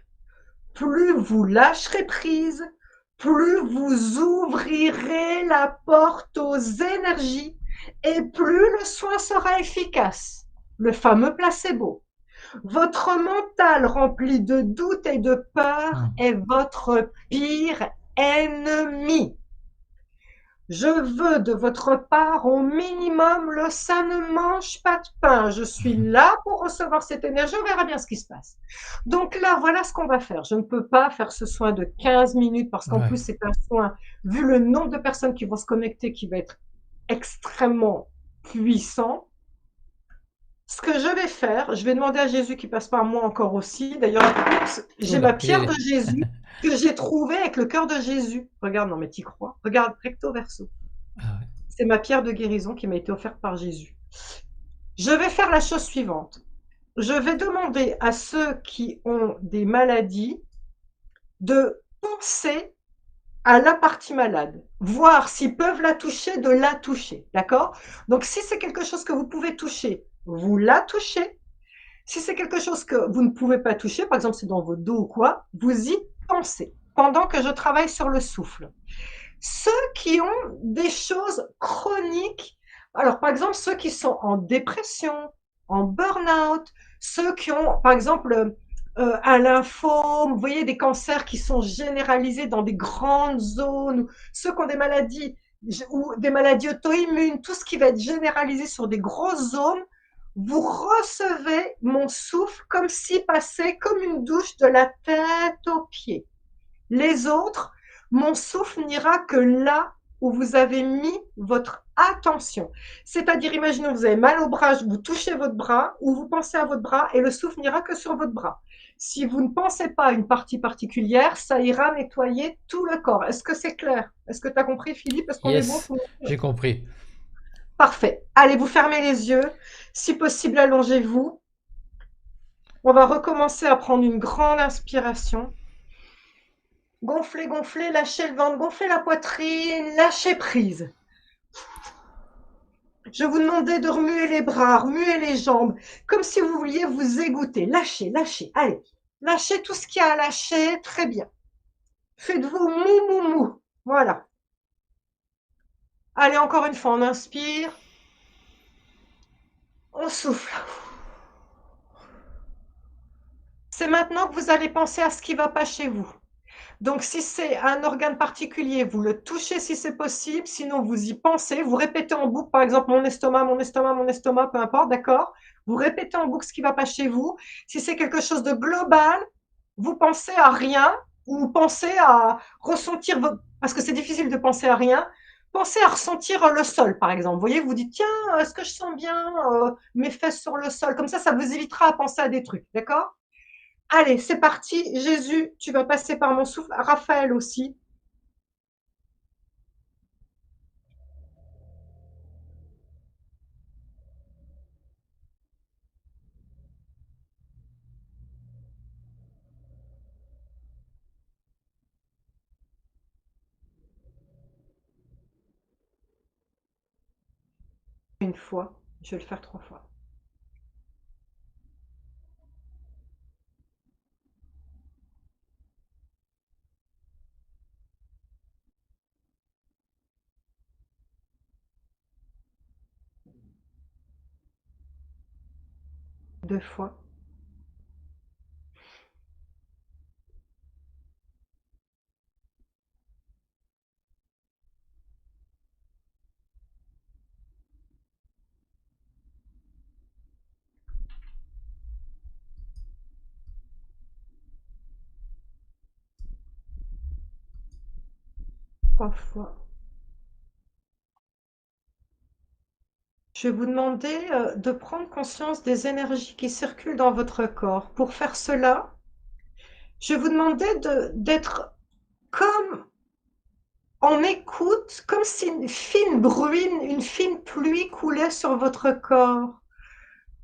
plus vous lâcherez prise, plus vous ouvrirez la porte aux énergies et plus le soin sera efficace. Le fameux placebo. Votre mental rempli de doutes et de peur Hmm. est votre pire ennemi. Je veux de votre part au minimum le ça ne mange pas de pain. Je suis là pour recevoir cette énergie. On verra bien ce qui se passe. Donc là, voilà ce qu'on va faire. Je ne peux pas faire ce soin de 15 minutes parce qu'en plus, Ouais. c'est un soin, vu le nombre de personnes qui vont se connecter, qui va être extrêmement puissant. Ce que je vais faire, je vais demander à Jésus qui passe par moi encore aussi. D'ailleurs, j'ai ma Oula, il est pierre là. de Jésus que j'ai trouvée avec le cœur de Jésus. Regarde, non mais t'y crois. Regarde, recto verso. Ah ouais. C'est ma pierre de guérison qui m'a été offerte par Jésus. Je vais faire la chose suivante. Je vais demander à ceux qui ont des maladies de penser à la partie malade, voir s'ils peuvent la toucher, de la toucher, d'accord? Donc si c'est quelque chose que vous pouvez toucher, vous la touchez. Si c'est quelque chose que vous ne pouvez pas toucher, par exemple c'est dans votre dos ou quoi, vous y pensez pendant que je travaille sur le souffle. Ceux qui ont des choses chroniques, alors par exemple ceux qui sont en dépression, en burn-out, ceux qui ont par exemple un lymphome, vous voyez des cancers qui sont généralisés dans des grandes zones, ceux qui ont des maladies ou des maladies auto-immunes, tout ce qui va être généralisé sur des grosses zones, vous recevez mon souffle comme si passait comme une douche de la tête aux pieds. Les autres, mon souffle n'ira que là où vous avez mis votre attention. C'est-à-dire, imaginons que vous avez mal au bras, vous touchez votre bras ou vous pensez à votre bras et le souffle n'ira que sur votre bras. Si vous ne pensez pas à une partie particulière, ça ira nettoyer tout le corps. Est-ce que c'est clair? Est-ce que tu as compris, Philippe? Est-ce qu'on est bon Yes, tout le monde? j'ai compris. Parfait. Allez, vous fermez les yeux. Si possible, allongez-vous. On va recommencer à prendre une grande inspiration. Gonflez, gonflez, lâchez le ventre, gonflez la poitrine, lâchez prise. Je vous demandais de remuer les bras, remuer les jambes, comme si vous vouliez vous égoutter. Lâchez, lâchez, allez. Lâchez tout ce qu'il y a à lâcher, très bien. Faites-vous mou, mou, mou. Voilà. Allez, encore une fois, on inspire, on souffle. C'est maintenant que vous allez penser à ce qui ne va pas chez vous. Donc, si c'est un organe particulier, vous le touchez si c'est possible, sinon vous y pensez, vous répétez en boucle, par exemple, mon estomac, mon estomac, mon estomac, peu importe, d'accord? Vous répétez en boucle ce qui ne va pas chez vous. Si c'est quelque chose de global, vous pensez à rien ou vous pensez à ressentir, parce que c'est difficile de penser à rien, pensez à ressentir le sol, par exemple. Vous voyez, vous dites, tiens, est-ce que je sens bien mes fesses sur le sol? Comme ça vous évitera à penser à des trucs, d'accord? Allez, c'est parti. Jésus, tu vas passer par mon souffle. Raphaël aussi. Une fois. Je vais le faire 3 fois. 2 fois. 3 fois. Je vais vous demander de prendre conscience des énergies qui circulent dans votre corps. Pour faire cela, je vais vous demander d'être comme en écoute, comme si une fine bruine, une fine pluie coulait sur votre corps.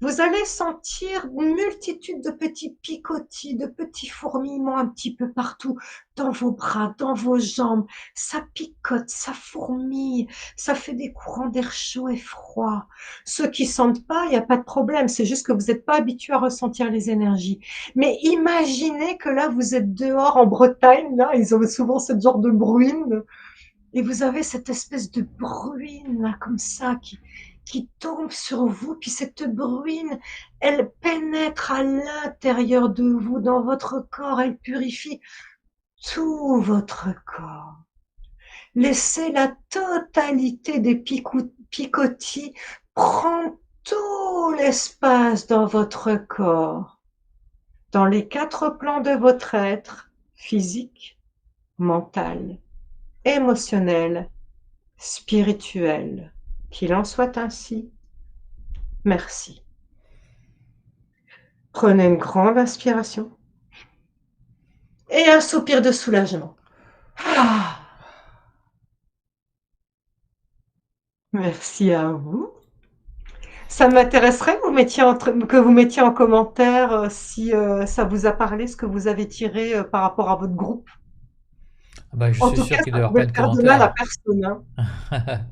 Vous allez sentir une multitude de petits picotis, de petits fourmillements un petit peu partout, dans vos bras, dans vos jambes. Ça picote, ça fourmille, ça fait des courants d'air chaud et froid. Ceux qui sentent pas, il n'y a pas de problème, c'est juste que vous n'êtes pas habitué à ressentir les énergies. Mais imaginez que là, vous êtes dehors en Bretagne, là, ils ont souvent ce genre de bruine, et vous avez cette espèce de bruine là comme ça qui tombe sur vous, puis cette bruine, elle pénètre à l'intérieur de vous, dans votre corps, elle purifie tout votre corps. Laissez la totalité des picotis prendre tout l'espace dans votre corps, dans les 4 plans de votre être, physique, mental, émotionnel, spirituel. Qu'il en soit ainsi. Merci. Prenez une grande inspiration et un soupir de soulagement. Ah, merci à vous. Ça m'intéresserait que vous mettiez en commentaire si ça vous a parlé, ce que vous avez tiré par rapport à votre groupe. Ah bah, je En suis tout sûr cas, qu'il ça doit y avoir pouvait plein de faire de mal à commentaires. personne. Hein.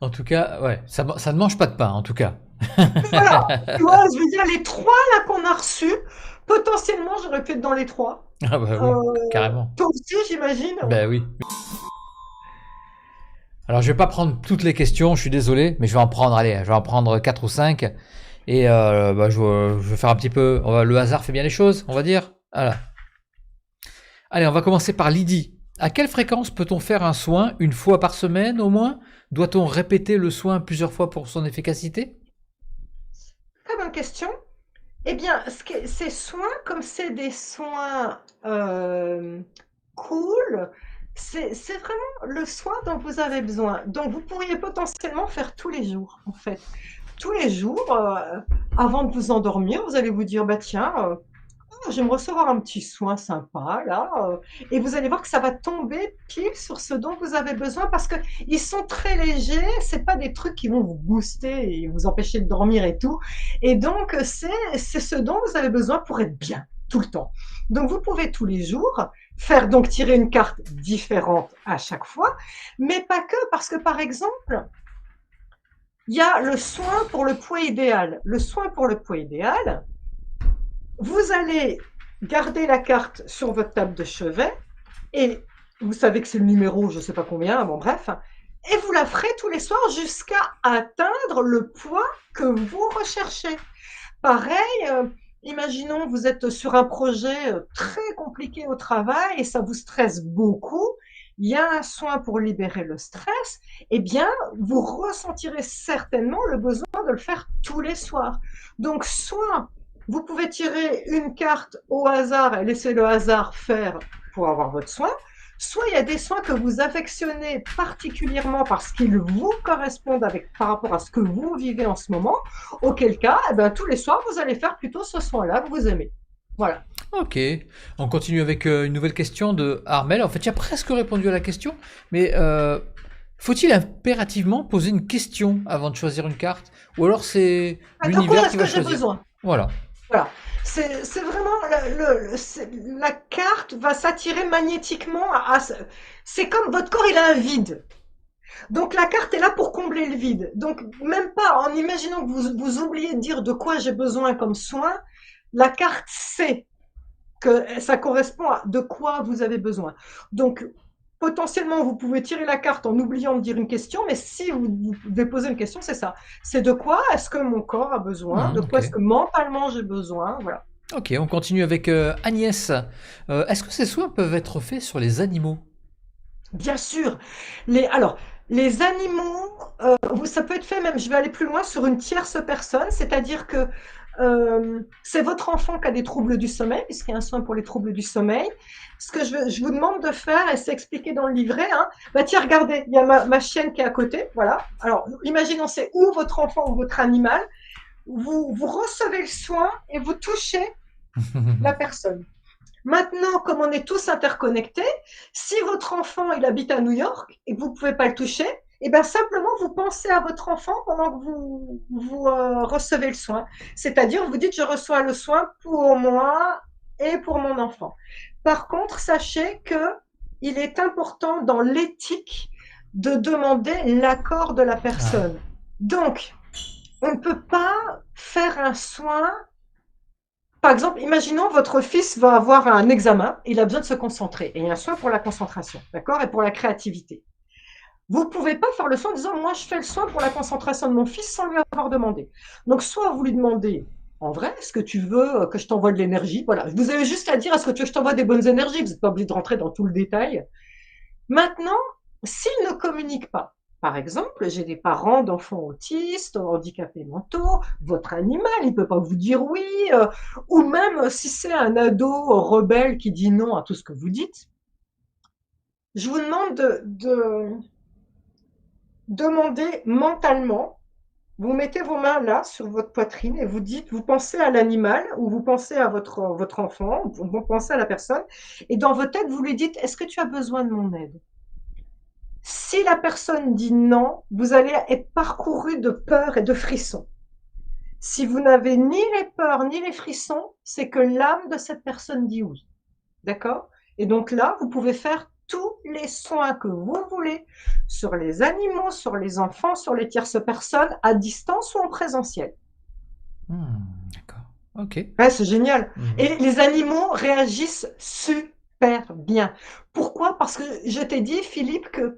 En tout cas, ouais, ça ne mange pas de pain, en tout cas. Mais voilà, tu vois, je veux dire, les 3 là qu'on a reçus, potentiellement, j'aurais pu être dans les 3. Ah bah oui, carrément. Toi aussi, j'imagine. Ben oui. Alors, je vais pas prendre toutes les questions, je suis désolé, mais je vais en prendre, allez, je vais en prendre 4 ou 5. Et bah, je vais faire un petit peu. Le hasard fait bien les choses, on va dire. Voilà. Allez, on va commencer par Lydie. À quelle fréquence peut-on faire un soin? Une fois par semaine au moins? Doit-on répéter le soin plusieurs fois pour son efficacité? Très bonne question. Eh bien, ces soins, comme c'est des soins cool, c'est vraiment le soin dont vous avez besoin. Donc, vous pourriez potentiellement faire tous les jours, en fait. Tous les jours, avant de vous endormir, vous allez vous dire, bah tiens, j'aimerais recevoir un petit soin sympa là, et vous allez voir que ça va tomber pile sur ce dont vous avez besoin parce que ils sont très légers, c'est pas des trucs qui vont vous booster et vous empêcher de dormir et tout, et donc c'est ce dont vous avez besoin pour être bien tout le temps. Donc vous pouvez tous les jours faire donc tirer une carte différente à chaque fois, mais pas que, parce que par exemple, il y a le soin pour le poids idéal. Le soin pour le poids idéal, vous allez garder la carte sur votre table de chevet et vous savez que c'est le numéro, je ne sais pas combien, bon bref, et vous la ferez tous les soirs jusqu'à atteindre le poids que vous recherchez. Pareil, imaginons vous êtes sur un projet très compliqué au travail et ça vous stresse beaucoup. Il y a un soin pour libérer le stress, eh bien, vous ressentirez certainement le besoin de le faire tous les soirs. Donc, soit vous pouvez tirer une carte au hasard et laisser le hasard faire pour avoir votre soin, soit il y a des soins que vous affectionnez particulièrement parce qu'ils vous correspondent par rapport à ce que vous vivez en ce moment, auquel cas, eh ben, tous les soirs, vous allez faire plutôt ce soin-là que vous aimez. Voilà. Ok, on continue avec une nouvelle question de Armel. En fait, tu as presque répondu à la question, mais faut-il impérativement poser une question avant de choisir une carte? Ou alors c'est De quoi l'univers est-ce qui que va j'ai choisir? besoin? Voilà. Voilà. C'est vraiment la carte va s'attirer magnétiquement c'est comme votre corps il a un vide. Donc la carte est là pour combler le vide. Donc même pas en imaginant que vous oubliez de dire de quoi j'ai besoin comme soin, la carte sait que ça correspond à de quoi vous avez besoin. Donc potentiellement vous pouvez tirer la carte en oubliant de dire une question, mais si vous devez poser une question, c'est ça. C'est de quoi est-ce que mon corps a besoin? De Ok. quoi est-ce que mentalement j'ai besoin? Voilà. Ok, on continue avec Agnès. Est-ce que ces soins peuvent être faits sur les animaux? Bien sûr. Alors, les animaux, ça peut être fait même, je vais aller plus loin, sur une tierce personne, c'est-à-dire que c'est votre enfant qui a des troubles du sommeil, puisqu'il y a un soin pour les troubles du sommeil. Ce que je vous demande de faire, et c'est expliqué dans le livret, hein, bah tiens, regardez, il y a ma chienne qui est à côté, voilà. Alors, imaginons, c'est ou votre enfant ou votre animal. Vous recevez le soin et vous touchez la personne. Maintenant, comme on est tous interconnectés, si votre enfant il habite à New York et que vous ne pouvez pas le toucher, Et bien simplement, vous pensez à votre enfant pendant que vous recevez le soin. C'est-à-dire, vous dites, je reçois le soin pour moi et pour mon enfant. Par contre, sachez que il est important dans l'éthique de demander l'accord de la Ah, personne. Donc, on ne peut pas faire un soin. Par exemple, imaginons votre fils va avoir un examen, il a besoin de se concentrer. Et il y a un soin pour la concentration, d'accord, et pour la créativité. Vous ne pouvez pas faire le soin en disant, moi, je fais le soin pour la concentration de mon fils sans lui avoir demandé. Donc, soit vous lui demandez, en vrai, est-ce que tu veux que je t'envoie de l'énergie? Voilà, vous avez juste à dire, est-ce que tu veux que je t'envoie des bonnes énergies? Vous n'êtes pas obligé de rentrer dans tout le détail. Maintenant, s'il ne communique pas, par exemple, j'ai des parents d'enfants autistes, handicapés mentaux, votre animal, il ne peut pas vous dire oui, ou même si c'est un ado rebelle qui dit non à tout ce que vous dites, je vous demande de demander mentalement, vous mettez vos mains là sur votre poitrine et vous dites, vous pensez à l'animal ou vous pensez à votre enfant, vous pensez à la personne, et dans votre tête, vous lui dites, est-ce que tu as besoin de mon aide? Si la personne dit non, vous allez être parcouru de peur et de frissons. Si vous n'avez ni les peurs ni les frissons, c'est que l'âme de cette personne dit oui. D'accord? Et donc là, vous pouvez faire tous les soins que vous voulez sur les animaux, sur les enfants, sur les tierces personnes, à distance ou en présentiel. d'accord. Ok. Ouais, c'est génial. Mhm. Et les animaux réagissent super bien. Pourquoi? Parce que je t'ai dit, Philippe, que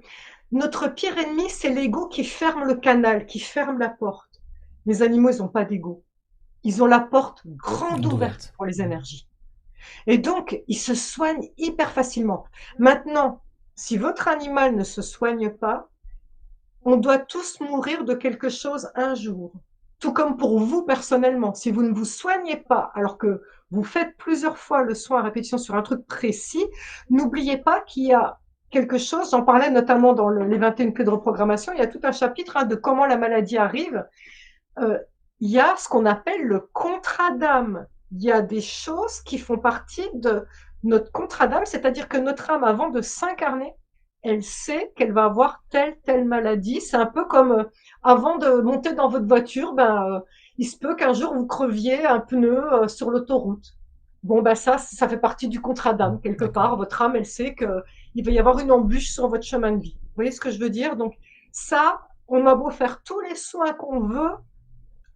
notre pire ennemi, c'est l'ego qui ferme le canal, qui ferme la porte. Les animaux, ils n'ont pas d'ego. Ils ont la porte grande Grande ouverte ouverte. pour les Mhm. énergies. Et donc, ils se soignent hyper facilement. Maintenant, si votre animal ne se soigne pas, on doit tous mourir de quelque chose un jour. Tout comme pour vous personnellement. Si vous ne vous soignez pas, alors que vous faites plusieurs fois le soin à répétition sur un truc précis, n'oubliez pas qu'il y a quelque chose, j'en parlais notamment dans les 21 clés de reprogrammation, il y a tout un chapitre de comment la maladie arrive. Euh, il y a ce qu'on appelle le contrat d'âme. Il y a des choses qui font partie de notre contrat d'âme, c'est-à-dire que notre âme, avant de s'incarner, elle sait qu'elle va avoir telle maladie. C'est un peu comme avant de monter dans votre voiture, il se peut qu'un jour vous creviez un pneu sur l'autoroute. Bon, ça fait partie du contrat d'âme. Quelque D'accord. part, votre âme, elle sait qu'il va y avoir une embûche sur votre chemin de vie. Vous voyez ce que je veux dire? Donc, ça, on a beau faire tous les soins qu'on veut,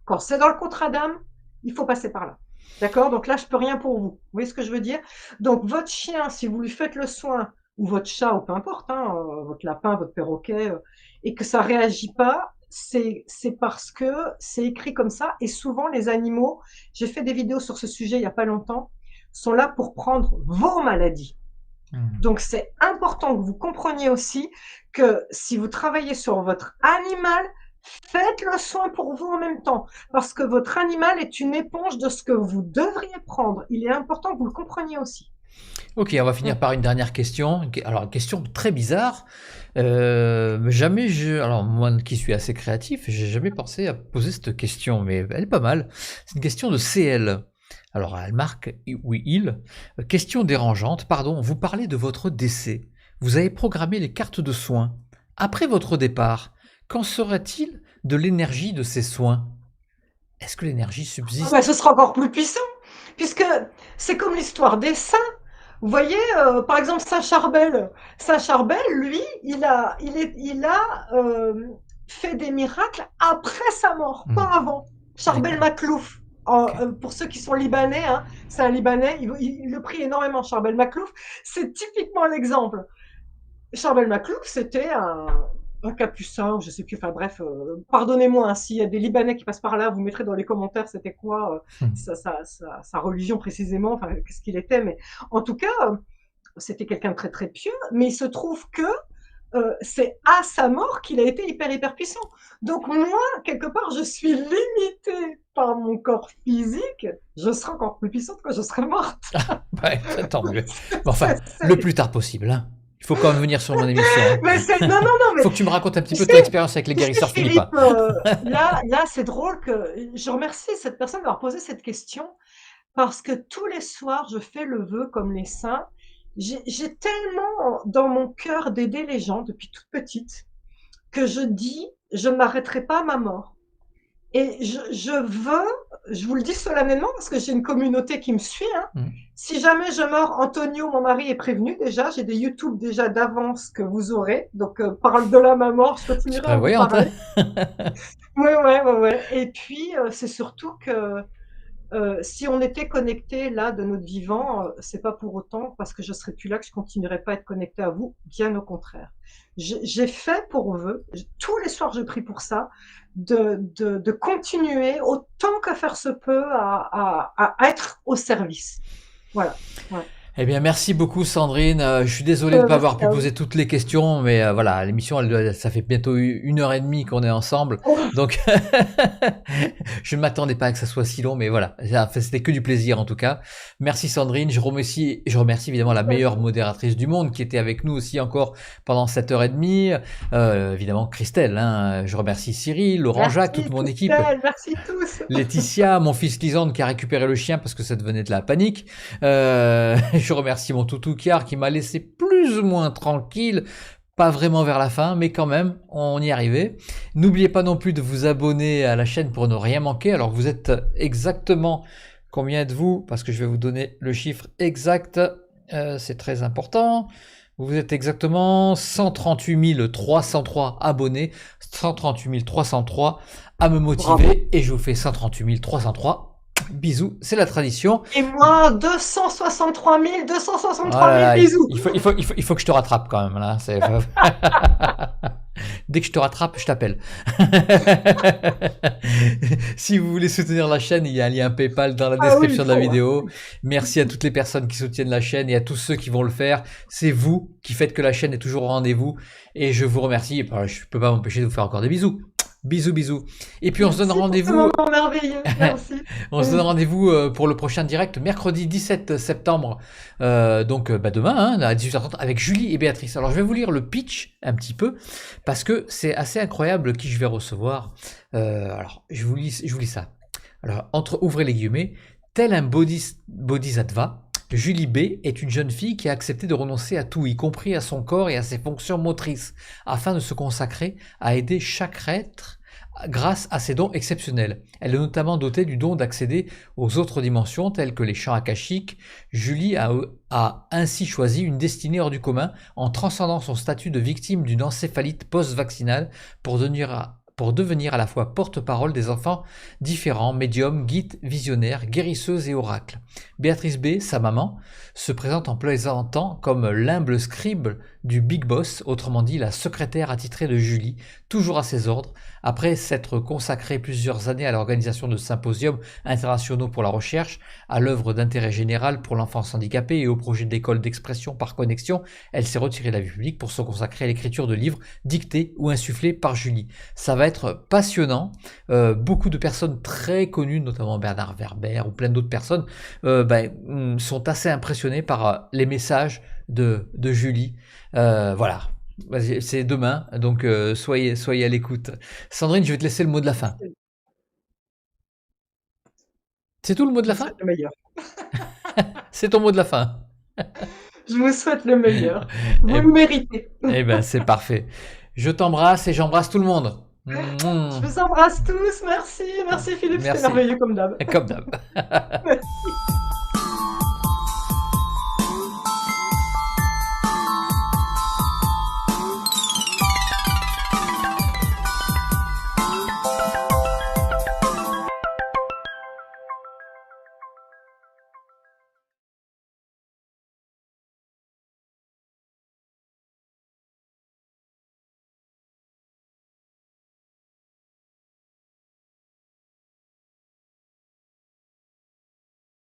quand c'est dans le contrat d'âme, il faut passer par là. D'accord? Donc là, je peux rien pour vous. Vous voyez ce que je veux dire? Donc, votre chien, si vous lui faites le soin, ou votre chat, ou peu importe, votre lapin, votre perroquet, et que ça réagit pas, c'est parce que c'est écrit comme ça. Et souvent, les animaux, j'ai fait des vidéos sur ce sujet il y a pas longtemps, sont là pour prendre vos maladies. Mhm. Donc, c'est important que vous compreniez aussi que si vous travaillez sur votre animal, faites le soin pour vous en même temps, parce que votre animal est une éponge de ce que vous devriez prendre. Il est important que vous le compreniez aussi. Ok, on va finir par une dernière question. Alors, une question très bizarre. Jamais alors moi qui suis assez créatif, j'ai jamais pensé à poser cette question, mais elle est pas mal. C'est une question de CL. Alors, elle marque, oui, il. Question dérangeante, pardon, vous parlez de votre décès. Vous avez programmé les cartes de soins. Après votre départ, qu'en sera-t-il de l'énergie de ces soins? Est-ce que l'énergie subsiste? Ce sera encore plus puissant, puisque c'est comme l'histoire des saints. Vous voyez, par exemple, Saint Charbel. Saint Charbel, lui, il a fait des miracles après sa mort, pas avant. Charbel D'accord. Maclouf. Ok. Pour ceux qui sont libanais, c'est un libanais, il le prie énormément, Charbel Maclouf. C'est typiquement l'exemple. Charbel Maclouf, c'était un capucin, ou je sais plus, enfin bref, pardonnez-moi, s'il y a des Libanais qui passent par là, vous mettrez dans les commentaires c'était quoi sa religion précisément, enfin qu'est-ce qu'il était, mais en tout cas, c'était quelqu'un de très très pieux, mais il se trouve que c'est à sa mort qu'il a été hyper puissant. Donc moi, quelque part, je suis limitée par mon corps physique, je serai encore plus puissante quand je serai morte. Ouais, tant mieux. Mais enfin, c'est, le c'est, plus tard possible, hein. Il faut quand même venir sur mon émission. mais non, non, non, mais Faut que tu me racontes un petit tu peu sais, ton expérience avec les tu sais, guérisseurs Philippe, philippa. là, c'est drôle que je remercie cette personne d'avoir posé cette question parce que tous les soirs, je fais le vœu comme les saints. J'ai tellement dans mon cœur d'aider les gens depuis toute petite que je dis, je ne m'arrêterai pas à ma mort. Et je vous le dis solennellement parce que j'ai une communauté qui me suit, hein. Mm. Si jamais je meurs, Antonio, mon mari, est prévenu déjà. J'ai des YouTube déjà d'avance que vous aurez. Donc, parle de là ma mort, je Tu es continuerai à vous prévoyante, hein? parler. Ouais. Et puis, c'est surtout que si on était connecté là de notre vivant, c'est pas pour autant parce que je serais plus là que je continuerai pas à être connecté à vous. Bien au contraire. J'ai fait pour vœu, tous les soirs je prie pour ça, de continuer autant que faire se peut à être au service. Voilà. Ouais. Eh bien, merci beaucoup, Sandrine. Je suis désolé de ne pas avoir Merci pu à vous. poser toutes les questions, mais voilà, l'émission, ça fait bientôt 1 heure et demie qu'on est ensemble. Oh, Donc, je ne m'attendais pas que ça soit si long, mais voilà, c'était que du plaisir en tout cas. Merci, Sandrine. Je remercie évidemment la meilleure modératrice du monde qui était avec nous aussi encore pendant 7 heures et demie. Évidemment, Christelle. Hein. Je remercie Cyril, Laurent, Jacques, toute merci mon équipe. Christelle, merci tous. Laetitia, mon fils Lisande qui a récupéré le chien parce que ça devenait de la panique. Je remercie mon toutou Kiar qui m'a laissé plus ou moins tranquille, pas vraiment vers la fin, mais quand même, on y arrivait. N'oubliez pas non plus de vous abonner à la chaîne pour ne rien manquer. Alors vous êtes exactement combien êtes-vous? Parce que je vais vous donner le chiffre exact, c'est très important. Vous êtes exactement 138 303 abonnés, 138 303 à me motiver. Bravo. Et je vous fais 138 303 bisous, c'est la tradition. Et moi, 263 Oh 263 là 000 là, bisous. il faut que je te rattrape quand même là. Dès que je te rattrape, je t'appelle. Si vous voulez soutenir la chaîne, il y a un lien PayPal dans la Ah oui, il description de la faut. vidéo. Merci à toutes les personnes qui soutiennent la chaîne et à tous ceux qui vont le faire. C'est vous qui faites que la chaîne est toujours au rendez-vous. Et je vous remercie. Je peux pas m'empêcher de vous faire encore des bisous. Bisous, bisous. Et puis on se donne Merci pour ce rendez-vous. moment merveilleux. Merci. On se donne rendez-vous pour le prochain direct mercredi 17 septembre, donc demain hein, à 18h30 avec Julie et Béatrice. Alors je vais vous lire le pitch un petit peu parce que c'est assez incroyable qui je vais recevoir. Alors je vous lis ça. Alors ouvrez les guillemets, tel un bodhisattva, Julie B est une jeune fille qui a accepté de renoncer à tout, y compris à son corps et à ses fonctions motrices, afin de se consacrer à aider chaque être grâce à ses dons exceptionnels. Elle est notamment dotée du don d'accéder aux autres dimensions telles que les champs akashiques. Julie a ainsi choisi une destinée hors du commun en transcendant son statut de victime d'une encéphalite post-vaccinale pour devenir à la fois porte-parole des enfants différents, médiums, guides, visionnaires, guérisseuses et oracles. Béatrice B, sa maman, se présente en plaisantant comme l'humble scribe du Big Boss, autrement dit la secrétaire attitrée de Julie, toujours à ses ordres, après s'être consacrée plusieurs années à l'organisation de symposiums internationaux pour la recherche, à l'œuvre d'intérêt général pour l'enfance handicapée et au projet d'école d'expression par connexion, elle s'est retirée de la vie publique pour se consacrer à l'écriture de livres dictés ou insufflés par Julie. Ça va être passionnant. Beaucoup de personnes très connues, notamment Bernard Werber ou plein d'autres personnes, sont assez impressionnées par les messages de Julie. Voilà. C'est demain, donc soyez à l'écoute. Sandrine, je vais te laisser le mot de la fin. C'est tout le mot de Je la vous fin? souhaite le meilleur. C'est ton mot de la fin. Je vous souhaite le meilleur. Vous Eh, le méritez. eh ben, c'est parfait. Je t'embrasse et j'embrasse tout le monde. Je vous embrasse tous. Merci. Merci Philippe, c'était Merci. merveilleux comme d'hab. Comme d'hab. Merci.